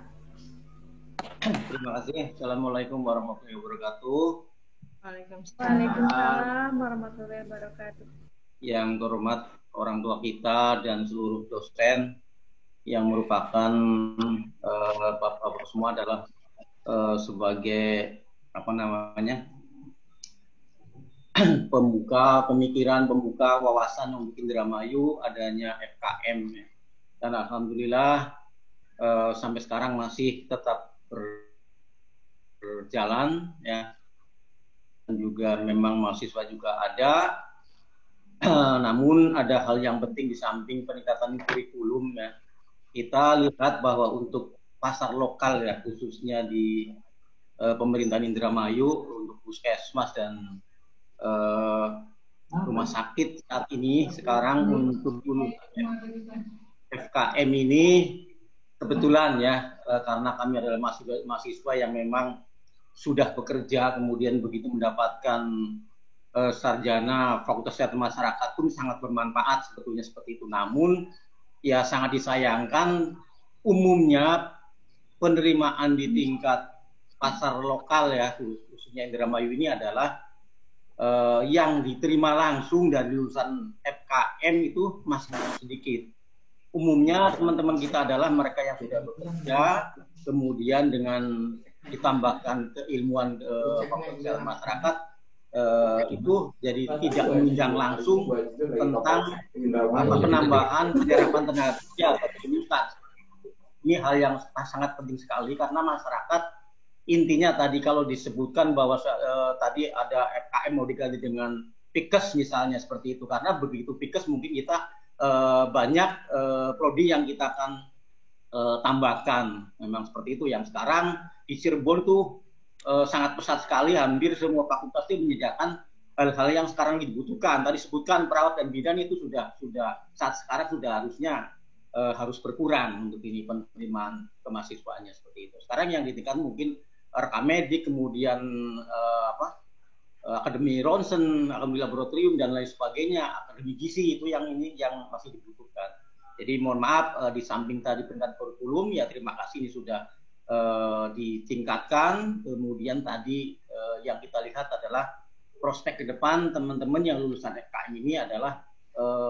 Terima kasih. Assalamualaikum warahmatullahi wabarakatuh. Waalaikumsalam warahmatullahi wabarakatuh. Yang terhormat orang tua kita dan seluruh dosen yang merupakan Bapak semua adalah sebagai pembuka pemikiran, pembuka wawasan untuk Indramayu adanya FKM. Dan alhamdulillah sampai sekarang masih tetap berjalan ya. Dan juga memang mahasiswa juga ada. Namun ada hal yang penting di samping peningkatan kurikulum ya. Kita lihat bahwa untuk pasar lokal ya, khususnya di pemerintahan Indramayu untuk puskesmas dan rumah sakit saat ini sekarang untuk FKM ini kebetulan ya, karena kami adalah mahasiswa yang memang sudah bekerja kemudian begitu mendapatkan sarjana Fakultas Kesehatan Masyarakat pun sangat bermanfaat sebetulnya seperti itu. Namun ya sangat disayangkan umumnya penerimaan di tingkat pasar lokal ya, khususnya Indramayu ini adalah yang diterima langsung dari lulusan FKM itu masih sedikit. Umumnya teman-teman kita adalah mereka yang sudah bekerja, kemudian dengan ditambahkan keilmuan Fakultas Kesehatan Masyarakat itu jadi tidak menunjang langsung tentang penambahan penyerapan tenaga kerja atau kelulusan. Ini hal yang sangat penting sekali karena masyarakat intinya tadi kalau disebutkan bahwa tadi ada FKM mau diganti dengan PIKES misalnya seperti itu, karena begitu PIKES mungkin kita banyak prodi yang kita akan tambahkan. Memang seperti itu yang sekarang di Cirebon tuh sangat pesat sekali, hampir semua fakultas itu menyediakan hal-hal yang sekarang dibutuhkan. Tadi sebutkan perawat dan bidan itu sudah saat sekarang sudah harusnya harus berkurang untuk ini penerimaan kemahasiswaannya seperti itu. Sekarang yang ditingkatkan mungkin rekam medik, kemudian akademi ronsen, akademi laboratorium dan lain sebagainya, akademi gizi itu yang masih dibutuhkan. Jadi mohon maaf, di samping tadi peningkatan kurikulum, ya terima kasih ini sudah ditingkatkan. Kemudian tadi yang kita lihat adalah prospek ke depan teman-teman yang lulusan FKM ini adalah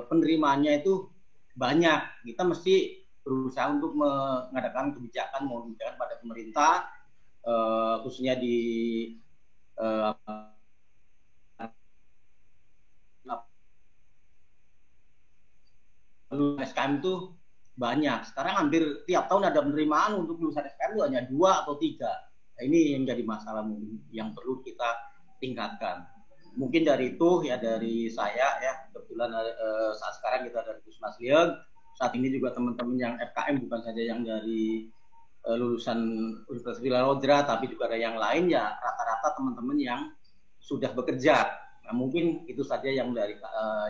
penerimaannya itu banyak. Kita mesti berusaha untuk mengadakan kebijakan pada pemerintah, khususnya di lulusan SKM itu banyak. Sekarang hampir tiap tahun ada penerimaan untuk lulusan SKM itu hanya 2 atau 3. Nah, ini yang jadi masalah yang perlu kita tingkatkan. Mungkin dari itu ya, dari saya ya, kebetulan saat sekarang kita dari Puskesmas Lieg. Saat ini juga teman-teman yang FKM bukan saja yang dari lulusan Universitas Wilarodra, tapi juga ada yang lain, ya rata-rata teman-teman yang sudah bekerja. Nah, mungkin itu saja yang dari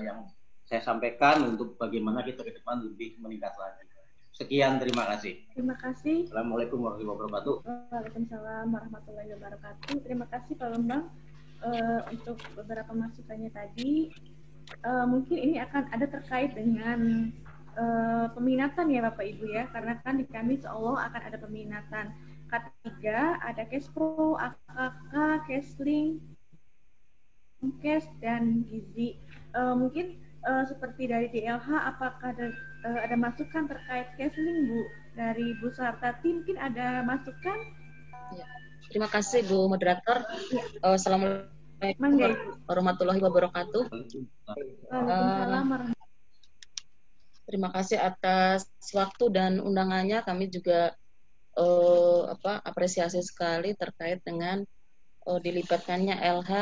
yang saya sampaikan untuk bagaimana kita ke depan lebih meningkat lagi. Sekian, terima kasih. Terima kasih. Assalamualaikum warahmatullahi wabarakatuh. Waalaikumsalam warahmatullahi wabarakatuh. Terima kasih Pak Bambang untuk beberapa masukannya tadi. Mungkin ini akan ada terkait dengan peminatan ya Bapak Ibu ya, karena kan di kami insya Allah akan ada peminatan K3, ada Kespro, AKK, Kesling, Kes, dan Gizi. Mungkin seperti dari DLH, apakah ada masukan terkait Kesling Bu? Dari Bu Suhartati mungkin ada masukan? Ya. Terima kasih Bu Moderator. Ya. Assalamualaikum warahmatullahi wabarakatuh. Terima kasih atas waktu dan undangannya. Kami juga apresiasi sekali terkait dengan dilibatkannya LH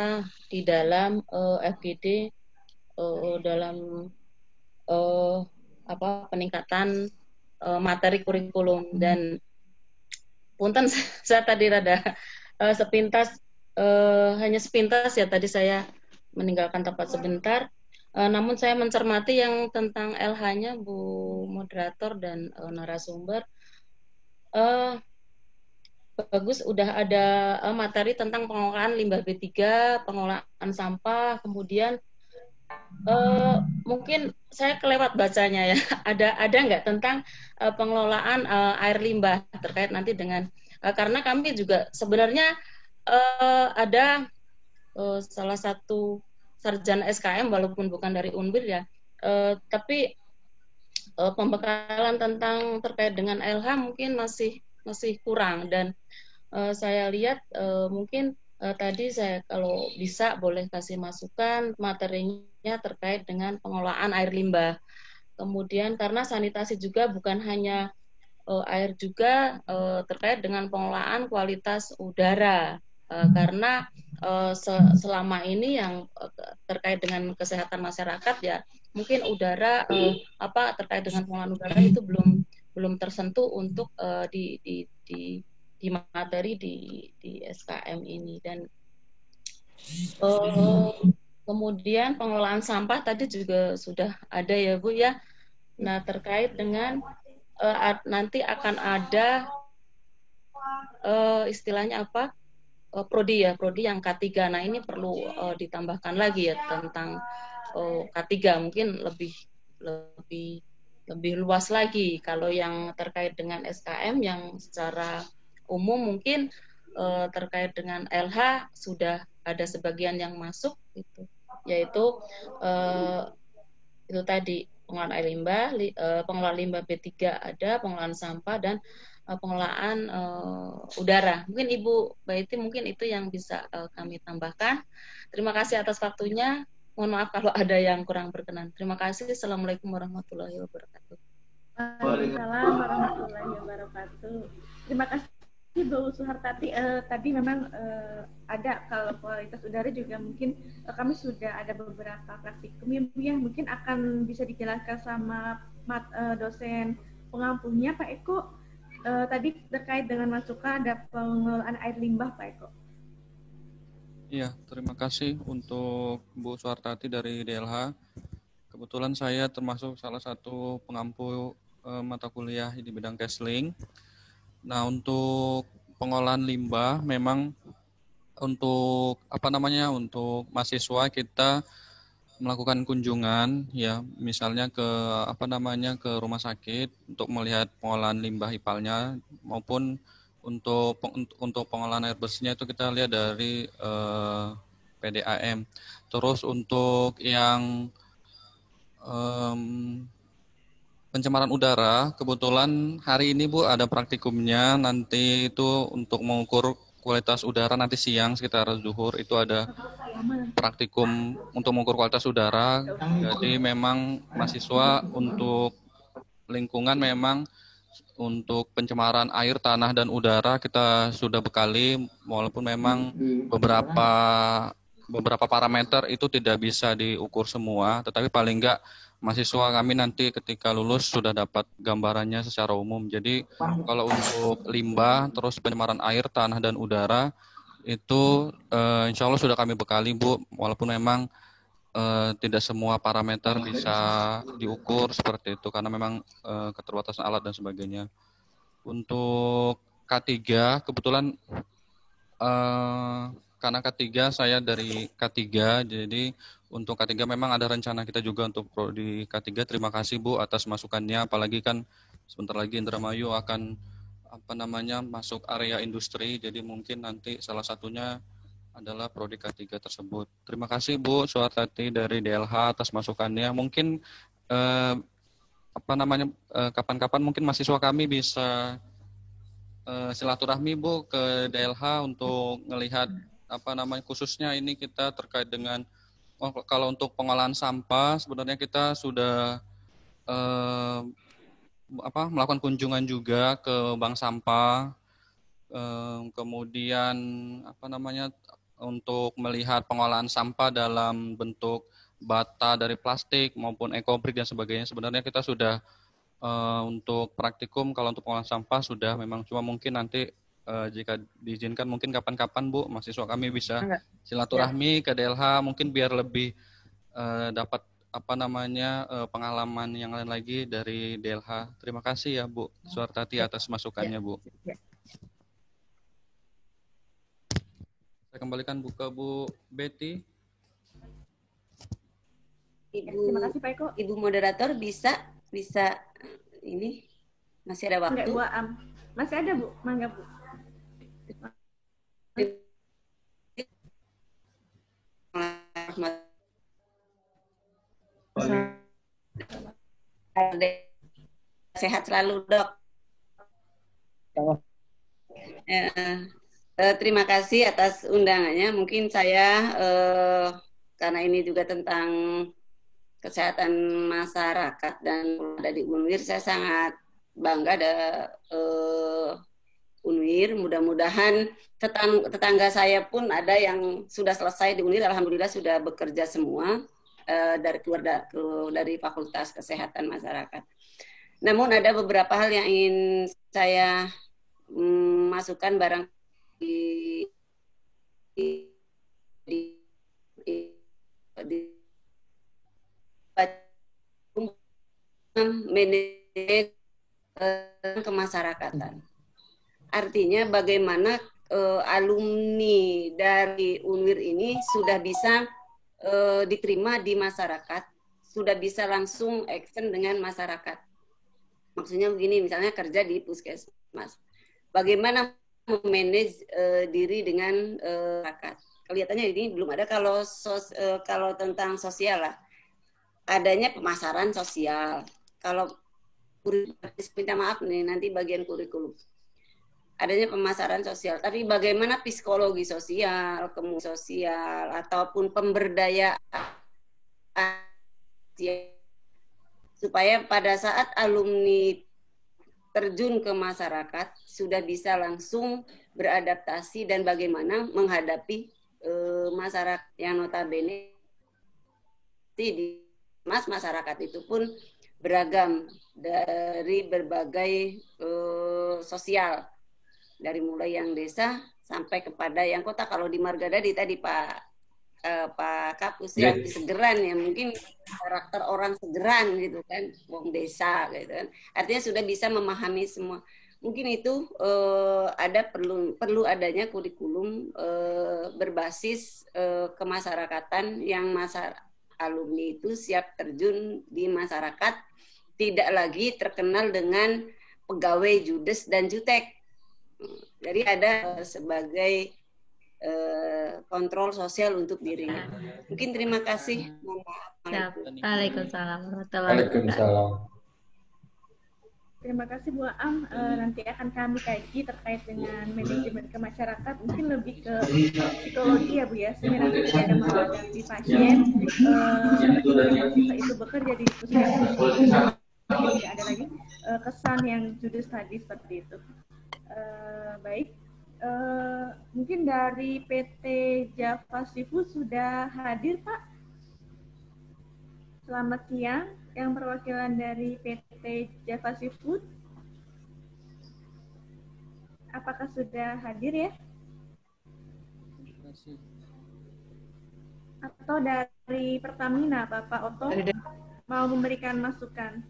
di dalam FGD dalam peningkatan materi kurikulum. Dan punten saya tadi rada sepintas, hanya sepintas ya, tadi saya meninggalkan tempat sebentar. Namun saya mencermati yang tentang LH-nya Bu Moderator dan narasumber. Bagus, udah ada materi tentang pengelolaan limbah B3, pengelolaan sampah, kemudian mungkin saya kelewat bacanya ya. Ada nggak tentang pengelolaan air limbah terkait nanti dengan karena kami juga sebenarnya ada salah satu sarjana SKM walaupun bukan dari Unbir ya, tapi pembekalan tentang terkait dengan LH mungkin masih kurang. Dan saya lihat mungkin tadi saya kalau bisa boleh kasih masukan materinya terkait dengan pengelolaan air limbah. Kemudian karena sanitasi juga bukan hanya air, juga terkait dengan pengelolaan kualitas udara. Karena selama ini yang terkait dengan kesehatan masyarakat ya, mungkin udara terkait dengan pengelolaan udara itu belum tersentuh untuk di materi di SKM ini. Dan kemudian pengelolaan sampah tadi juga sudah ada ya Bu ya. Nah, terkait dengan nanti akan ada istilahnya apa, prodi yang K3. Nah, ini perlu ditambahkan lagi ya tentang K3, mungkin lebih luas lagi. Kalau yang terkait dengan SKM yang secara umum mungkin terkait dengan LH sudah ada sebagian yang masuk gitu, yaitu itu tadi pengelolaan air limbah, pengelolaan limbah B3 ada, pengelolaan sampah, dan pengelolaan udara. Mungkin Ibu Baiti mungkin itu yang bisa kami tambahkan. Terima kasih atas waktunya. Mohon maaf kalau ada yang kurang berkenan. Terima kasih. Assalamualaikum warahmatullahi wabarakatuh. Waalaikumsalam warahmatullahi wabarakatuh. Terima kasih Bu Suhartati. Tadi memang ada kalau kualitas udara juga mungkin kami sudah ada beberapa praktikum ya, mungkin akan bisa dijelaskan sama dosen pengampunya Pak Eko. Tadi terkait dengan masukan ada pengelolaan air limbah Pak Eko. Iya, terima kasih untuk Bu Suhartati dari DLH. Kebetulan saya termasuk salah satu pengampu mata kuliah di bidang Kesling. Nah, untuk pengolahan limbah memang untuk untuk mahasiswa kita melakukan kunjungan ya, misalnya ke ke rumah sakit untuk melihat pengolahan limbah ipalnya, maupun untuk pengolahan air bersihnya itu kita lihat dari PDAM. Terus untuk yang pencemaran udara, kebetulan hari ini Bu ada praktikumnya, nanti itu untuk mengukur kualitas udara nanti siang sekitar zuhur itu ada praktikum untuk mengukur kualitas udara. Jadi memang mahasiswa untuk lingkungan memang untuk pencemaran air, tanah, dan udara kita sudah bekali, walaupun memang beberapa parameter itu tidak bisa diukur semua, tetapi paling enggak mahasiswa kami nanti ketika lulus sudah dapat gambarannya secara umum. Jadi kalau untuk limbah, terus pencemaran air, tanah, dan udara, itu insya Allah sudah kami bekali Bu, walaupun memang tidak semua parameter bisa diukur seperti itu karena memang keterbatasan alat dan sebagainya. Untuk K3 kebetulan karena K3 saya dari K3, jadi untuk K3 memang ada rencana kita juga untuk prodi K3. Terima kasih Bu atas masukannya, apalagi kan sebentar lagi Indramayu akan masuk area industri, jadi mungkin nanti salah satunya adalah prodi K3 tersebut. Terima kasih Bu Suartati dari DLH atas masukannya. Mungkin kapan-kapan mungkin mahasiswa kami bisa silaturahmi Bu ke DLH untuk melihat khususnya ini kita terkait dengan kalau untuk pengolahan sampah sebenarnya kita sudah melakukan kunjungan juga ke bank sampah, kemudian untuk melihat pengolahan sampah dalam bentuk bata dari plastik maupun ekobrik dan sebagainya. Sebenarnya kita sudah untuk praktikum kalau untuk pengolahan sampah sudah memang, cuma mungkin nanti jika diizinkan mungkin kapan-kapan Bu mahasiswa kami bisa silaturahmi ke DLH mungkin biar lebih dapat pengalaman yang lain lagi dari DLH. Terima kasih ya Bu Suartati atas masukannya Bu. Saya kembalikan Bu ke Bu Betty. Terima kasih Pak Eko. Ibu moderator bisa ini masih ada waktu? Enggak, Bu, masih ada Bu, mangga Bu. Sehat selalu Dok. Terima kasih atas undangannya. Mungkin saya karena ini juga tentang kesehatan masyarakat dan ada di UNWIR, saya sangat bangga ada UNWIR. Mudah-mudahan tetangga saya pun ada yang sudah selesai di UNWIR, alhamdulillah sudah bekerja semua dari Fakultas Kesehatan Masyarakat. Namun ada beberapa hal yang ingin saya masukkan barang di manajemen kemasyarakatan. Artinya bagaimana alumni dari UNWIR ini sudah bisa diterima di masyarakat, sudah bisa langsung action dengan masyarakat. Maksudnya begini, misalnya kerja di puskesmas, bagaimana memanage diri dengan masyarakat. Kelihatannya ini belum ada. Kalau tentang sosial lah, adanya pemasaran sosial. Kalau minta maaf nih nanti bagian kurikulum, adanya pemasaran sosial. Tapi bagaimana psikologi sosial, kemudian sosial ataupun pemberdayaan supaya pada saat alumni terjun ke masyarakat sudah bisa langsung beradaptasi dan bagaimana menghadapi masyarakat yang notabene di masyarakat itu pun beragam dari berbagai sosial, dari mulai yang desa sampai kepada yang kota. Kalau di Margadadi tadi Pak Kapus yang Segeran ya, mungkin karakter orang Segeran gitu kan, wong desa gitu kan. Artinya sudah bisa memahami semua. Mungkin itu perlu adanya kurikulum berbasis kemasyarakatan yang alumni itu siap terjun di masyarakat, tidak lagi terkenal dengan pegawai judes dan jutek. Jadi ada sebagai kontrol sosial untuk dirinya. Mungkin terima kasih. Waalaikumsalam. Waalaikumsalam. Terima kasih Bu Am. Nanti akan kami kaji terkait dengan manajemen ke masyarakat. Mungkin lebih ke psikologi ya Bu ya. Sehingga nanti tidak ada menghadapi pasien itu bekerja di puskesmas. Tidak ada lagi kesan yang judes tadi seperti itu. Baik. Mungkin dari PT Java Seafood sudah hadir Pak. Selamat siang, yang perwakilan dari PT Java Seafood. Apakah sudah hadir ya? Atau dari Pertamina, Bapak Oto mau memberikan masukan?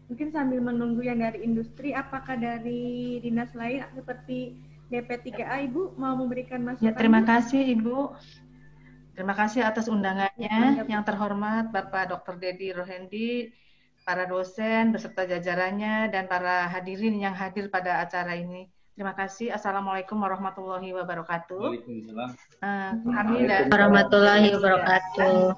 Mungkin sambil menunggu yang dari industri, apakah dari dinas lain seperti DP3A Ibu mau memberikan masukan? Ya, terima kasih Ibu. Terima kasih atas undangannya. Yang terhormat Bapak Dr. Dedi Rohendi, para dosen beserta jajarannya, dan para hadirin yang hadir pada acara ini. Terima kasih. Assalamualaikum warahmatullahi wabarakatuh. Waalaikumsalam. Kami warahmatullahi wabarakatuh.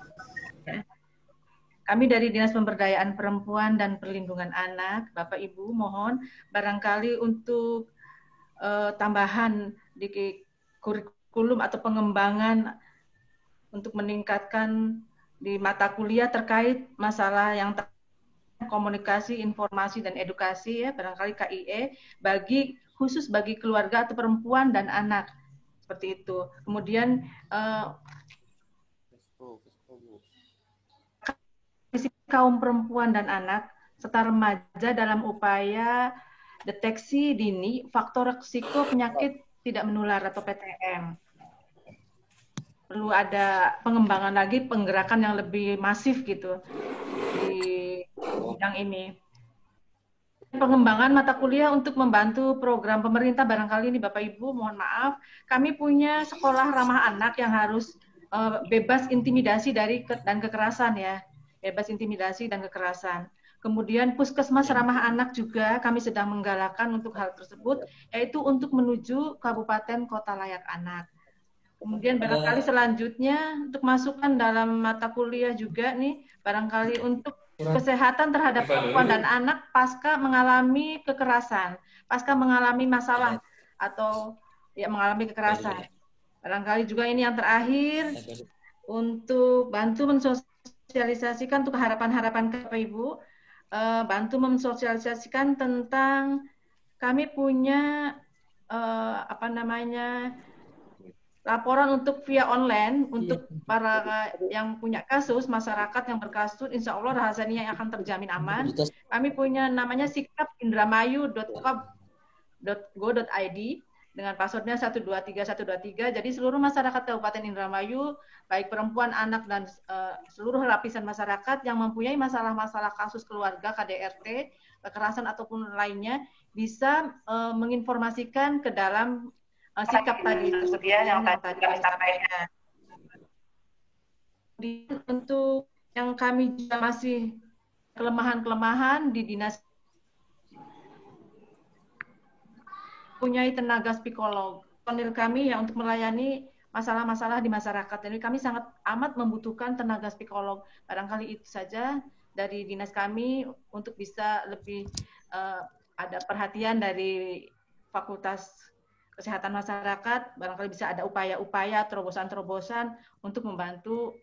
Kami dari Dinas Pemberdayaan Perempuan dan Perlindungan Anak, Bapak Ibu, mohon barangkali untuk tambahan di kurikulum atau pengembangan untuk meningkatkan di mata kuliah terkait masalah yang komunikasi, informasi, dan edukasi ya, barangkali KIE, khusus bagi keluarga atau perempuan dan anak, seperti itu. Kemudian kaum perempuan dan anak serta remaja dalam upaya deteksi dini faktor risiko penyakit tidak menular atau PTM. Perlu ada pengembangan lagi, penggerakan yang lebih masif gitu di bidang ini. Pengembangan mata kuliah untuk membantu program pemerintah, barangkali ini Bapak Ibu, mohon maaf, kami punya sekolah ramah anak yang harus bebas intimidasi dan kekerasan ya. Bebas intimidasi dan kekerasan. Kemudian puskesmas ramah anak juga kami sedang menggalakkan untuk hal tersebut, yaitu untuk menuju kabupaten kota layak anak. Kemudian barangkali selanjutnya untuk masukan dalam mata kuliah juga nih, barangkali untuk kesehatan terhadap perempuan dan anak pasca mengalami kekerasan, pasca mengalami masalah atau ya mengalami kekerasan. Barangkali juga ini yang terakhir untuk bantu mensosialisasikan untuk harapan-harapan Bapak Ibu, bantu mensosialisasikan tentang kami punya laporan untuk via online untuk para yang punya kasus, masyarakat yang berkasus, insya Allah rahasianya yang akan terjamin aman. Kami punya namanya sikapindramayu.go.id dengan passwordnya 123123. Jadi seluruh masyarakat Kabupaten Indramayu, baik perempuan, anak, dan seluruh lapisan masyarakat yang mempunyai masalah-masalah kasus keluarga, KDRT, kekerasan ataupun lainnya, bisa menginformasikan ke dalam sikap tadi tersebut yang tadi kami sampaikan. Kemudian untuk yang kami juga masih kelemahan-kelemahan di dinas punyai tenaga psikolog. Personil kami yang untuk melayani masalah-masalah di masyarakat. Jadi kami sangat amat membutuhkan tenaga psikolog. Barangkali itu saja dari dinas kami untuk bisa lebih ada perhatian dari Fakultas Kesehatan Masyarakat, barangkali bisa ada upaya-upaya, terobosan-terobosan untuk membantu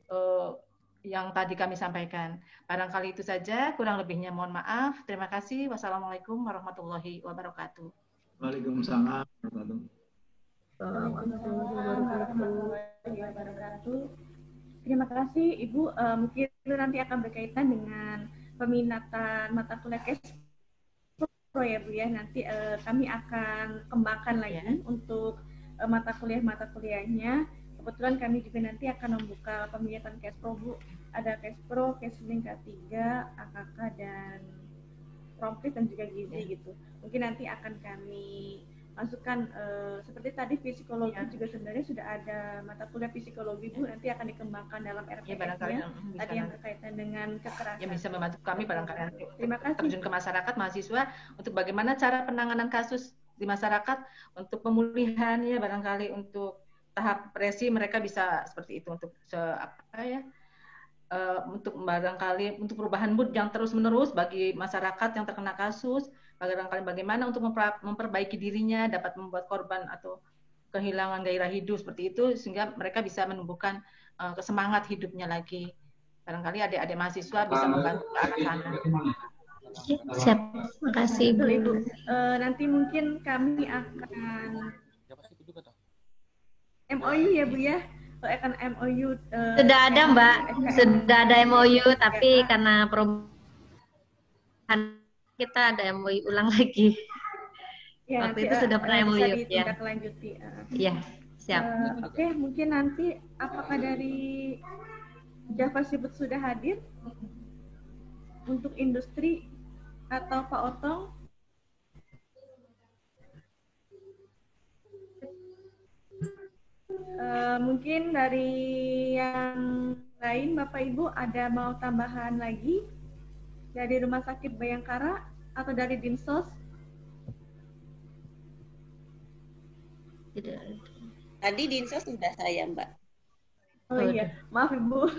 yang tadi kami sampaikan. Barangkali itu saja, kurang lebihnya mohon maaf. Terima kasih. Wassalamualaikum warahmatullahi wabarakatuh. Waalaikumsalam. Terima kasih Ibu. Mungkin nanti akan berkaitan dengan peminatan mata kuliah ya Bu ya, nanti kami akan kembangkan lagi untuk mata kuliahnya. Kebetulan kami juga nanti akan membuka peminatan Kespro Bu. Ada Kespro, Kesling K3, AKK, dan Profit dan juga gizi gitu. Mungkin nanti akan kami masukkan seperti tadi psikologi juga sebenarnya sudah ada mata kuliah psikologi Bu, nanti akan dikembangkan dalam RPS-nya. Tadi yang berkaitan dengan kekerasan. Yang bisa membantu kami barangkali Terima kasih. terjun ke masyarakat mahasiswa untuk bagaimana cara penanganan kasus di masyarakat untuk pemulihan ya barangkali untuk tahap depresi mereka bisa seperti itu untuk untuk barangkali untuk perubahan mood yang terus-menerus bagi masyarakat yang terkena kasus, barangkali bagaimana untuk memperbaiki dirinya, dapat membuat korban atau kehilangan gairah hidup seperti itu, sehingga mereka bisa menumbuhkan semangat hidupnya lagi. Barangkali adik-adik mahasiswa bisa membantu ke arah sana. Siap, makasih Ibu. Nanti mungkin kami akan MOU ya Bu ya. Akan MOU sudah ada Mbak, sudah ada MOU tapi karena perubahan kita ada MOU ulang lagi. Ya, waktu itu sudah pernah MOU ya. Ditindaklanjuti. Iya, siap. Oke, mungkin nanti apakah dari Java Sibut sudah hadir untuk industri atau Pak Otong? Mungkin dari yang lain Bapak Ibu ada mau tambahan lagi dari Rumah Sakit Bayangkara atau dari Dinsos? Tadi Dinsos sudah saya Mbak. Oh iya, maaf Ibu.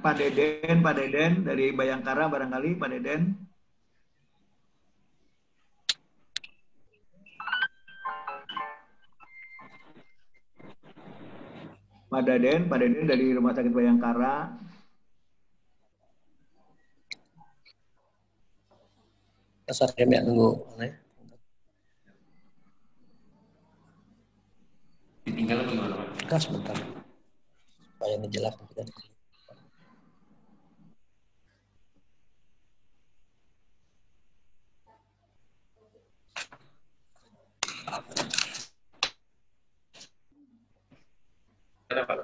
Pak Deden dari Bayangkara barangkali Pak Deden. Pak Deden dari Rumah Sakit Bayangkara. Pasar kami nunggu. Ditinggal bagaimana? Nah, sebentar. Supaya menjelas kan. Ada Pak?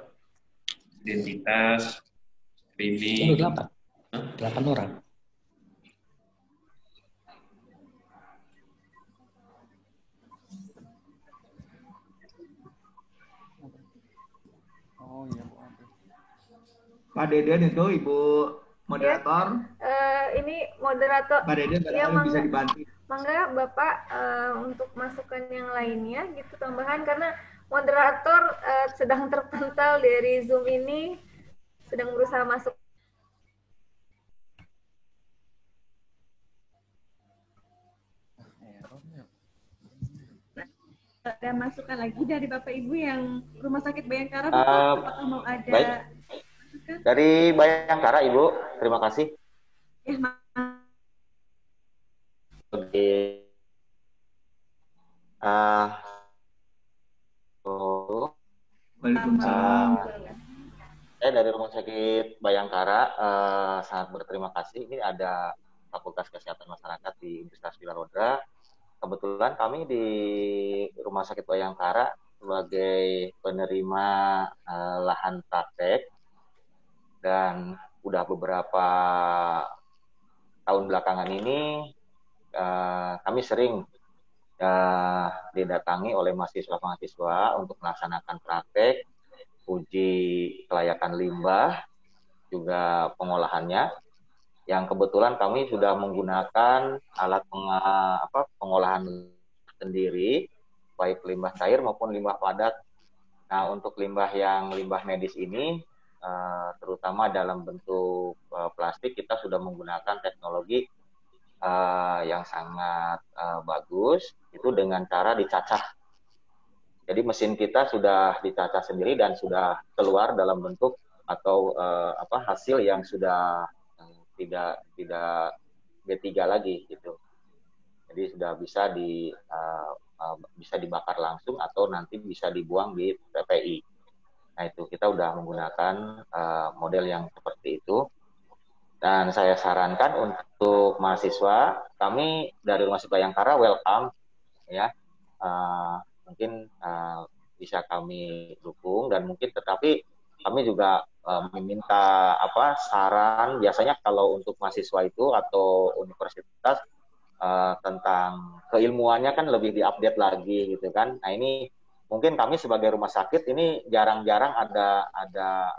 Identitas, screening. 8 orang. Oh iya Bu. Pak Deden itu Ibu moderator. Ya, ini moderator. Pak Deden ya, bisa dibantu. Mangga Bapak untuk masukan yang lainnya gitu tambahan karena moderator sedang terpental dari Zoom ini sedang berusaha masuk. Ada masukan lagi dari Bapak Ibu yang Rumah Sakit Bayangkara, apakah mau ada baik. masukan? Dari Bayangkara Ibu, terima kasih. Ya, saya dari Rumah Sakit Bayangkara sangat berterima kasih. Ini ada Fakultas Kesehatan Masyarakat di Universitas Wilarodra. Kebetulan kami di Rumah Sakit Bayangkara sebagai penerima lahan praktek dan udah beberapa tahun belakangan ini kami sering didatangi oleh mahasiswa-mahasiswa untuk melaksanakan praktek, uji kelayakan limbah, juga pengolahannya. Yang kebetulan kami sudah menggunakan alat pengolahan sendiri, baik limbah cair maupun limbah padat. Nah, untuk limbah medis ini, terutama dalam bentuk plastik, kita sudah menggunakan teknologi yang sangat bagus, itu dengan cara dicacah. Jadi mesin kita sudah dicacah sendiri dan sudah keluar dalam bentuk atau hasil yang sudah tidak B3 lagi gitu. Jadi sudah bisa dibakar langsung atau nanti bisa dibuang di TPI. Nah itu kita udah menggunakan model yang seperti itu. Dan saya sarankan untuk mahasiswa, kami dari Rumah Sakit Bayangkara welcome ya. Mungkin bisa kami dukung dan mungkin tetapi kami juga meminta saran. Biasanya kalau untuk mahasiswa itu atau universitas tentang keilmuannya kan lebih diupdate lagi gitu kan. Nah ini mungkin kami sebagai rumah sakit ini jarang-jarang ada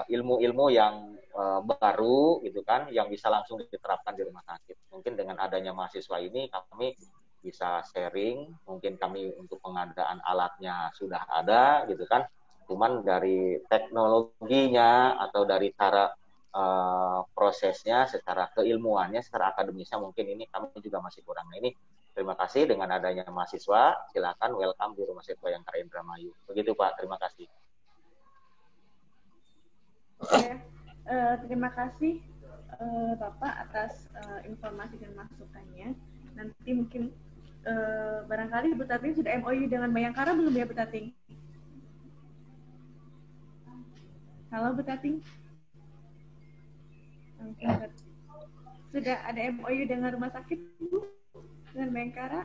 ilmu-ilmu yang baru gitu kan, yang bisa langsung diterapkan di rumah sakit. Mungkin dengan adanya mahasiswa ini kami bisa sharing, mungkin kami untuk pengadaan alatnya sudah ada gitu kan, cuman dari teknologinya atau dari cara prosesnya secara keilmuannya, secara akademisnya mungkin ini kami juga masih kurang. Nah ini terima kasih dengan adanya mahasiswa, silakan welcome di Rumah Sakit Bayangkara Indramayu. Begitu Pak, terima kasih. Ya, terima kasih Bapak atas informasi dan masukannya. Nanti mungkin barangkali Bu Tating sudah MOU dengan Bayangkara belum ya Bu Tating? Halo Bu Tating? Sudah ada MOU dengan rumah sakit Bu? Dengan Bayangkara?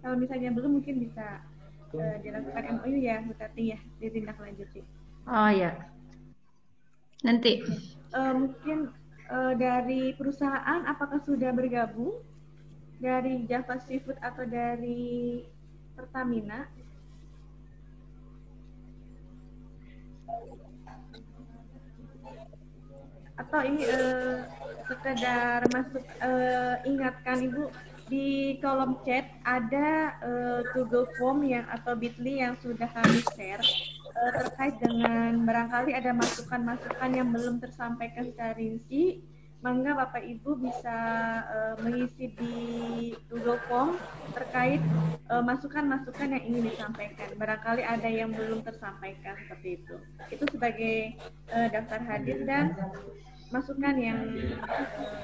Kalau misalnya belum mungkin bisa dilakukan MOU ya Bu Tating ya, ditindaklanjuti. Oh ya. Nanti mungkin dari perusahaan apakah sudah bergabung dari Java Seafood atau dari Pertamina? Atau ini sekedar masuk ingatkan Ibu di kolom chat ada Google Form yang atau Bitly yang sudah kami share terkait dengan barangkali ada masukan-masukan yang belum tersampaikan secara rinci, mangga Bapak Ibu bisa mengisi di Google Form terkait masukan-masukan yang ingin disampaikan. Barangkali ada yang belum tersampaikan seperti itu. Itu sebagai daftar hadir dan masukan yang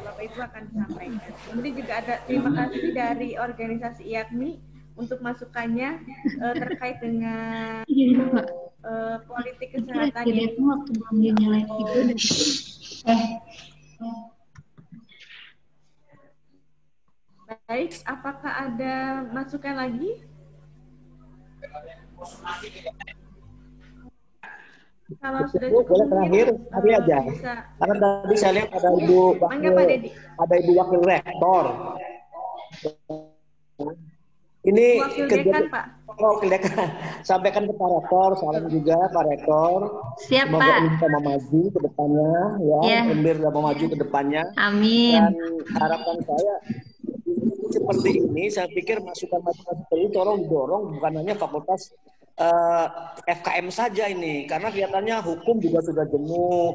Bapak Ibu akan disampaikan. Kemudian juga ada terima kasih dari organisasi IAKMI untuk masukannya terkait dengan politik kesehatan yang waktu belum nyalain video. Baik, apakah ada masukan lagi? Kalau sudah cukup, boleh terakhir tadi aja. Bisa. Karena tadi saya lihat ada ibu wakil rektor. Ini wakil dekan Pak. Wakil dekan. Sampaikan ke Pak Rektor, salam juga Pak Rektor. Siap semoga Pak. Semoga bisa maju ke depannya, ya. Embir bisa maju ke depannya. Amin. Dan harapan saya seperti ini, saya pikir masukan-masukan seperti ini tolong didorong bukan hanya fakultas FKM saja ini, karena kelihatannya hukum juga sudah jenuh,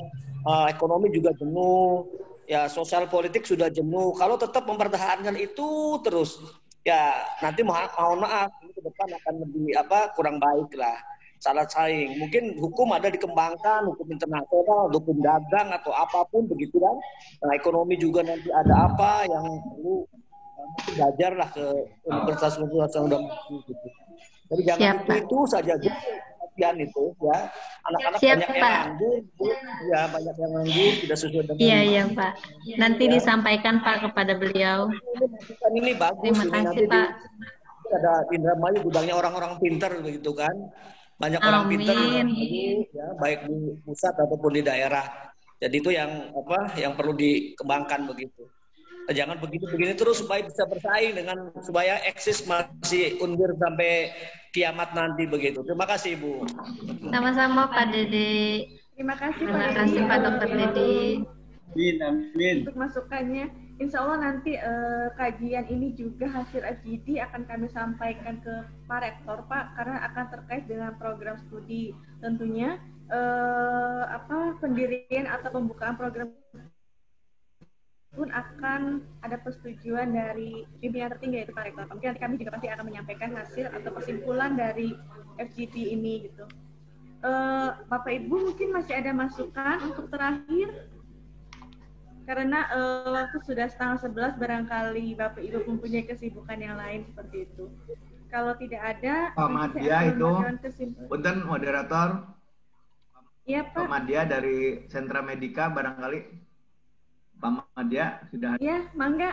ekonomi juga jenuh, ya sosial politik sudah jenuh. Kalau tetap mempertahankan itu terus, ya nanti mohon maaf ini ke depan akan lebih kurang baik lah, salah saing. Mungkin hukum ada dikembangkan, hukum internasional, hukum dagang atau apapun begitu kan. Nah ekonomi juga nanti ada apa yang perlu belajarlah ke universitas-universitas yang udah gitu. Jadi jangan itu saja gitu latihan itu ya. Anak-anak banyak yang nganggur, ya banyak yang nganggur tidak sesuai dengan. Iya Pak. Nanti disampaikan Pak kepada beliau. Ini bagus. Terima kasih Pak. Ada Indramayu gudangnya orang-orang pintar begitu kan. Banyak orang pintar ya, baik di pusat ataupun di daerah. Jadi itu yang yang perlu dikembangkan begitu. Jangan begini terus supaya bisa bersaing dengan supaya eksis masih Unbir sampai kiamat nanti begitu. Terima kasih Ibu. Sama-sama Pak Dede. Terima kasih Pak kasih Pak Dokter Dede. Amin. Untuk masukannya, Insya Allah nanti kajian ini juga hasil FGD akan kami sampaikan ke Pak Rektor Pak, karena akan terkait dengan program studi. Tentunya pendirian atau pembukaan program pun akan ada persetujuan dari pimpinan tertinggi yaitu Pak Rektor. Mungkin nanti kami juga pasti akan menyampaikan hasil atau kesimpulan dari FGD ini gitu. Bapak Ibu mungkin masih ada masukan untuk terakhir? Karena waktu sudah 10:30 barangkali Bapak Ibu mempunyai kesibukan yang lain seperti itu. Kalau tidak ada, Pak Madya itu, punten moderator. Iya Pak. Pak Madya dari Sentra Medika barangkali. Pak Madya sudah. Ya, mangga.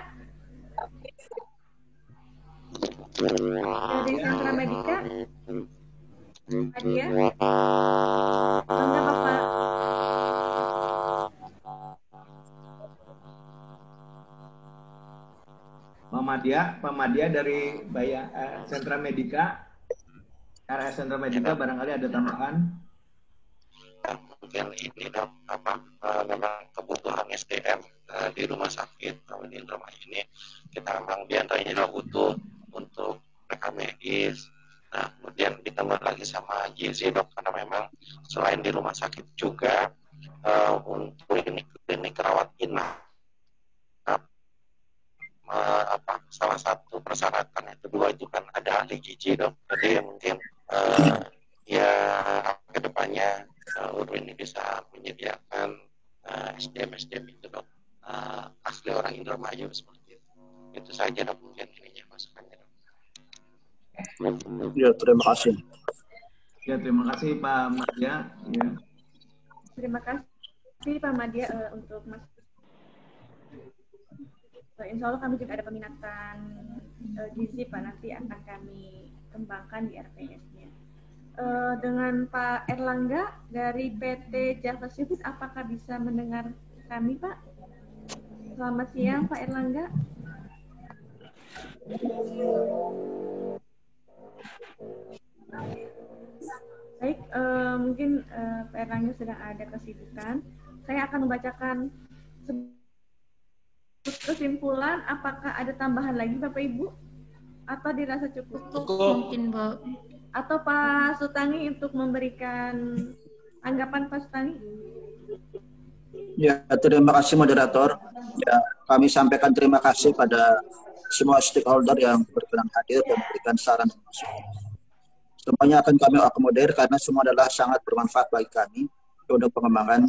Dari Sentra Medika. Madya. Mangga Bapak. Pak Madia dari Sentra Medika, RS Sentra Medika, barangkali ada tambahan. Mungkin ini dok, memang kebutuhan SDM di rumah sakit di Indramayu ini kita memang diantaranya adalah butuh untuk rekam medis. Nah, kemudian ditambah lagi sama gizi dok, karena memang selain di rumah sakit juga untuk klinik rawat inap, salah satu persyaratan yang kedua itu kan ada ahli gizi dok. Jadi mungkin ya ke depannya URU ini bisa menyediakan SDM itu dok, asli orang Indramayu seperti itu. Itu saja dok mungkin ininya masukannya dok. Ya, terima kasih. Ya, terima kasih Pak Madia. Ya. Terima kasih Pak Madia untuk masuk. Insya Allah kami juga ada peminatan gizi Pak, nanti akan kami kembangkan di RPS-nya. Dengan Pak Erlangga dari PT Java Service, apakah bisa mendengar kami Pak? Selamat siang Pak Erlangga. Baik, mungkin Pak Erlangga sedang ada kesibukan. Saya akan membacakan kesimpulan. Apakah ada tambahan lagi Bapak Ibu? Atau dirasa cukup? Mungkin Bu. Atau Pak Sutangi untuk memberikan tanggapan Pak Sutangi? Ya, terima kasih moderator. Ya, kami sampaikan terima kasih pada semua stakeholder yang berkenan hadir dan memberikan saran dan masukan. Semuanya akan kami akomodir karena semua adalah sangat bermanfaat bagi kami untuk pengembangan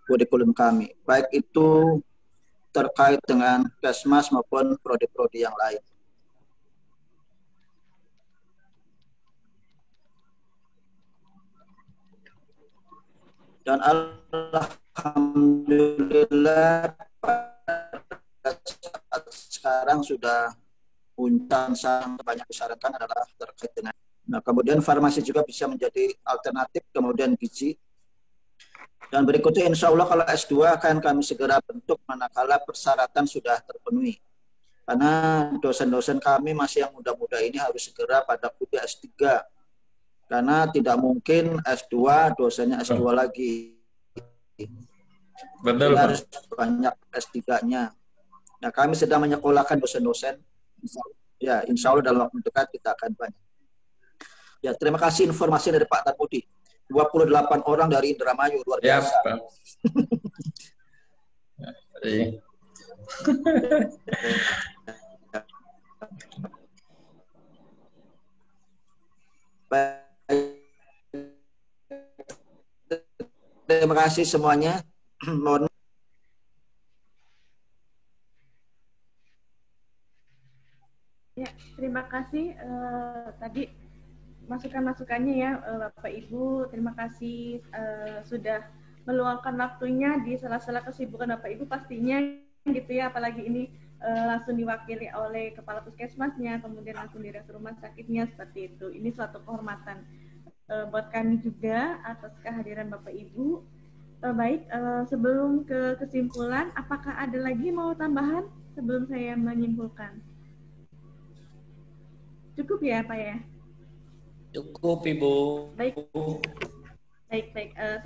kurikulum kami, baik itu terkait dengan Kesmas maupun prodi-prodi yang lain. Dan alhamdulillah sekarang sudah puncak yang banyak disarankan adalah terkait dengan. Nah, kemudian farmasi juga bisa menjadi alternatif, kemudian gizi. Dan berikutnya insya Allah kalau S2 akan kami segera bentuk manakala persyaratan sudah terpenuhi. Karena dosen-dosen kami masih yang muda-muda ini harus segera pada kuliah S3. Karena tidak mungkin S2, dosennya S2 lagi. Betul, Pak. Harus banyak S3-nya. Nah, kami sedang menyekolahkan dosen-dosen. Ya, insya Allah dalam waktu dekat kita akan banyak. Ya, terima kasih informasi dari Pak Tarmudi. 28 orang dari Indramayu, luar biasa. Ya, Pak. Terima kasih semuanya. Mohon. Ya, terima kasih tadi masukan-masukannya ya Bapak Ibu. Terima kasih sudah meluangkan waktunya di sela-sela kesibukan Bapak Ibu pastinya gitu ya, apalagi ini langsung diwakili oleh Kepala Puskesmasnya, kemudian langsung Direktur Rumah Sakitnya, seperti itu. Ini suatu kehormatan buat kami juga atas kehadiran Bapak Ibu. Baik, sebelum ke kesimpulan, apakah ada lagi mau tambahan sebelum saya menyimpulkan? Cukup ya Pak ya? Cukup Ibu. Baik.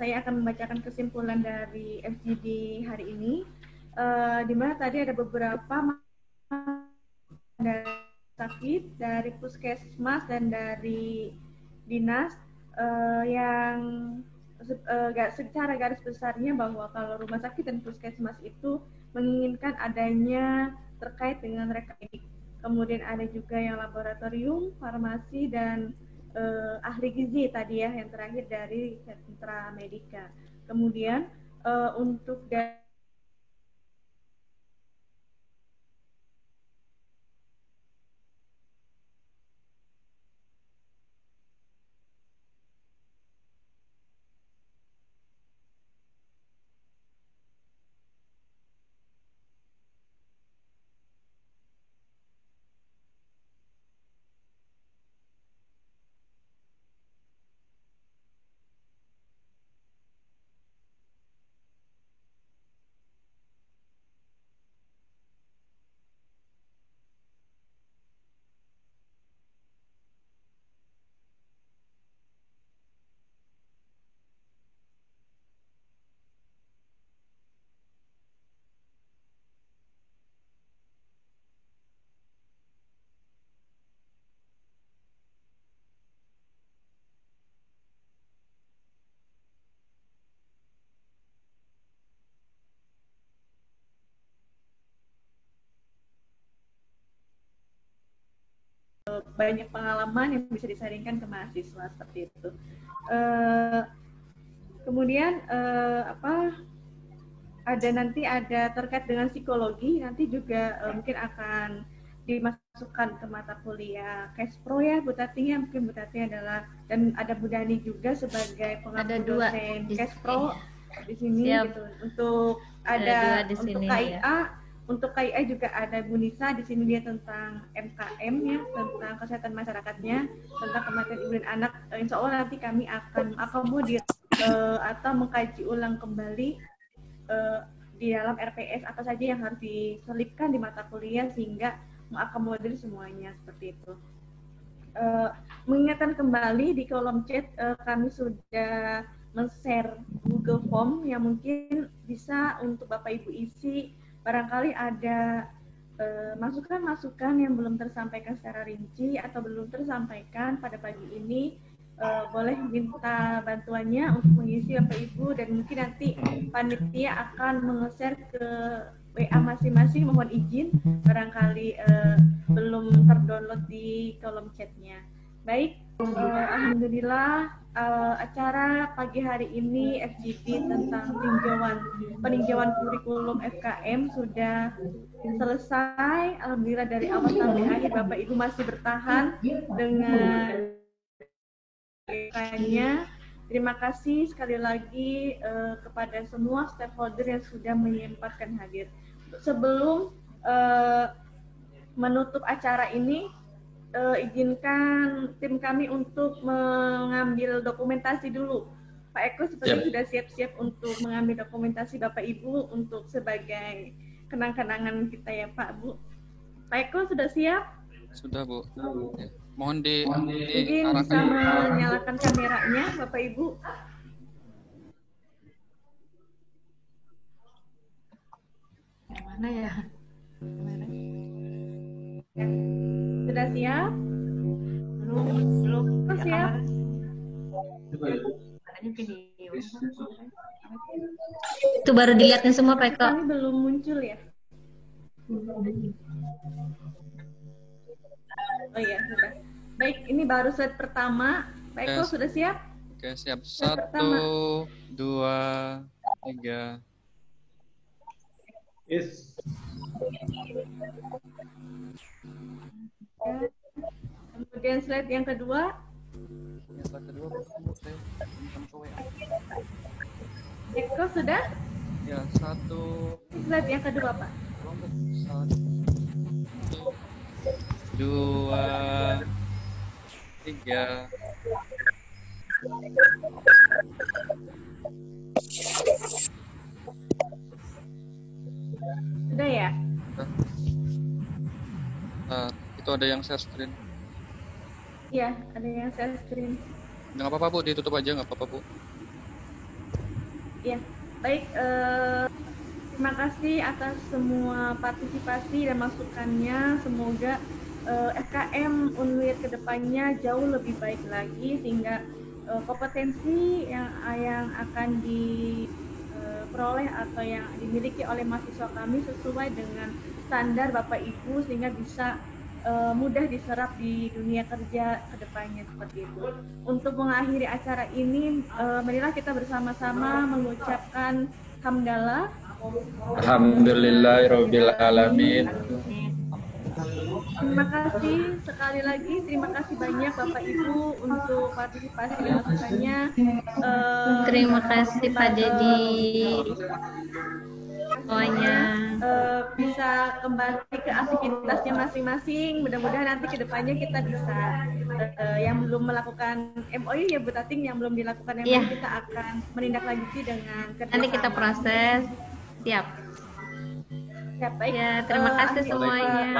Saya akan membacakan kesimpulan dari FGD hari ini. Di mana tadi ada beberapa sakit dari Puskesmas dan dari Dinas yang secara garis besarnya bahwa kalau rumah sakit dan Puskesmas itu menginginkan adanya terkait dengan rekam medik. Kemudian ada juga yang laboratorium, farmasi, dan ahli gizi tadi ya, yang terakhir dari Sentra Medika. Kemudian untuk banyak pengalaman yang bisa disaringkan ke mahasiswa seperti itu. Kemudian ada terkait dengan psikologi, nanti juga mungkin akan dimasukkan ke mata kuliah Kespro ya Bu Tati, ya mungkin Bu Tati adalah, dan ada Bu Dani juga sebagai pengajar dosen Kespro di sini gitu. Untuk untuk KIA ya. Untuk KIA juga ada Bu Nisa di sini, dia tentang MKM ya, tentang kesehatan masyarakatnya, tentang kematian ibu dan anak. Insya Allah nanti kami akan akomodir atau mengkaji ulang kembali di dalam RPS apa saja yang harus diselipkan di mata kuliah sehingga mengakomodir semuanya seperti itu. Mengingatkan kembali di kolom chat kami sudah men-share Google Form yang mungkin bisa untuk Bapak Ibu isi. Barangkali ada masukan-masukan yang belum tersampaikan secara rinci atau belum tersampaikan pada pagi ini, boleh minta bantuannya untuk mengisi Bapak Ibu, dan mungkin nanti panitia akan meng-share ke WA masing-masing, mohon izin barangkali belum terdownload di kolom chatnya. Baik, alhamdulillah acara pagi hari ini FGD tentang peninjauan kurikulum FKM sudah selesai. Alhamdulillah dari awal sampai akhir Bapak Ibu masih bertahan dengan nya. Terima kasih sekali lagi kepada semua stakeholder yang sudah menyempatkan hadir. Sebelum menutup acara ini, izinkan tim kami untuk mengambil dokumentasi dulu. Pak Eko seperti sudah siap-siap untuk mengambil dokumentasi Bapak Ibu untuk sebagai kenang-kenangan kita ya Pak Bu. Pak Eko sudah siap? Sudah Bu. Ya. Mohon mungkin bisa menyalakan kameranya Bapak Ibu. Yang mana ya? Sudah siap? Belum siap? Itu baru dilihatin semua Pak Eko. Kami belum muncul ya? Oh iya, sudah. Baik, ini baru slide pertama. Pak Eko sudah siap? Oke, siap. 1, 2, 3. Yes. Kemudian slide yang kedua. Eko sudah? Ya, 1. Slide yang kedua, Pak. 1, 2, 3. Sudah ya? Nah, itu ada yang share screen. Iya, ada yang share screen. Nggak apa-apa Bu, ditutup aja, nggak apa-apa Bu. Iya, baik. Terima kasih atas semua partisipasi dan masukannya. Semoga FKM UNWIR kedepannya jauh lebih baik lagi sehingga kompetensi yang akan diperoleh atau yang dimiliki oleh mahasiswa kami sesuai dengan standar Bapak Ibu sehingga bisa mudah diserap di dunia kerja kedepannya seperti itu. Untuk mengakhiri acara ini, marilah kita bersama-sama mengucapkan hamdalah. Alhamdulillahirabbil alamin. Terima kasih sekali lagi, terima kasih banyak Bapak Ibu untuk partisipasi dan masukannya. Terima kasih Pak Dedi. Semuanya bisa kembali ke aktivitasnya masing-masing. Mudah-mudahan nanti ke depannya kita bisa yang belum melakukan MOU ya Bu Tating, yang belum dilakukan MOU kita akan menindaklanjuti dengan nanti kita proses. Siap. Ya, baik. Ya, terima kasih semuanya.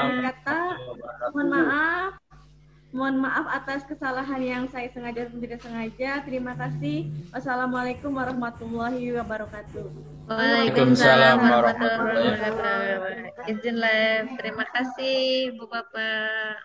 Mohon maaf atas kesalahan yang saya sengaja atau tidak sengaja. Terima kasih. Wassalamualaikum warahmatullahi wabarakatuh. Waalaikumsalam warahmatullahi wabarakatuh. Izin live. Terima kasih Bu Bapak.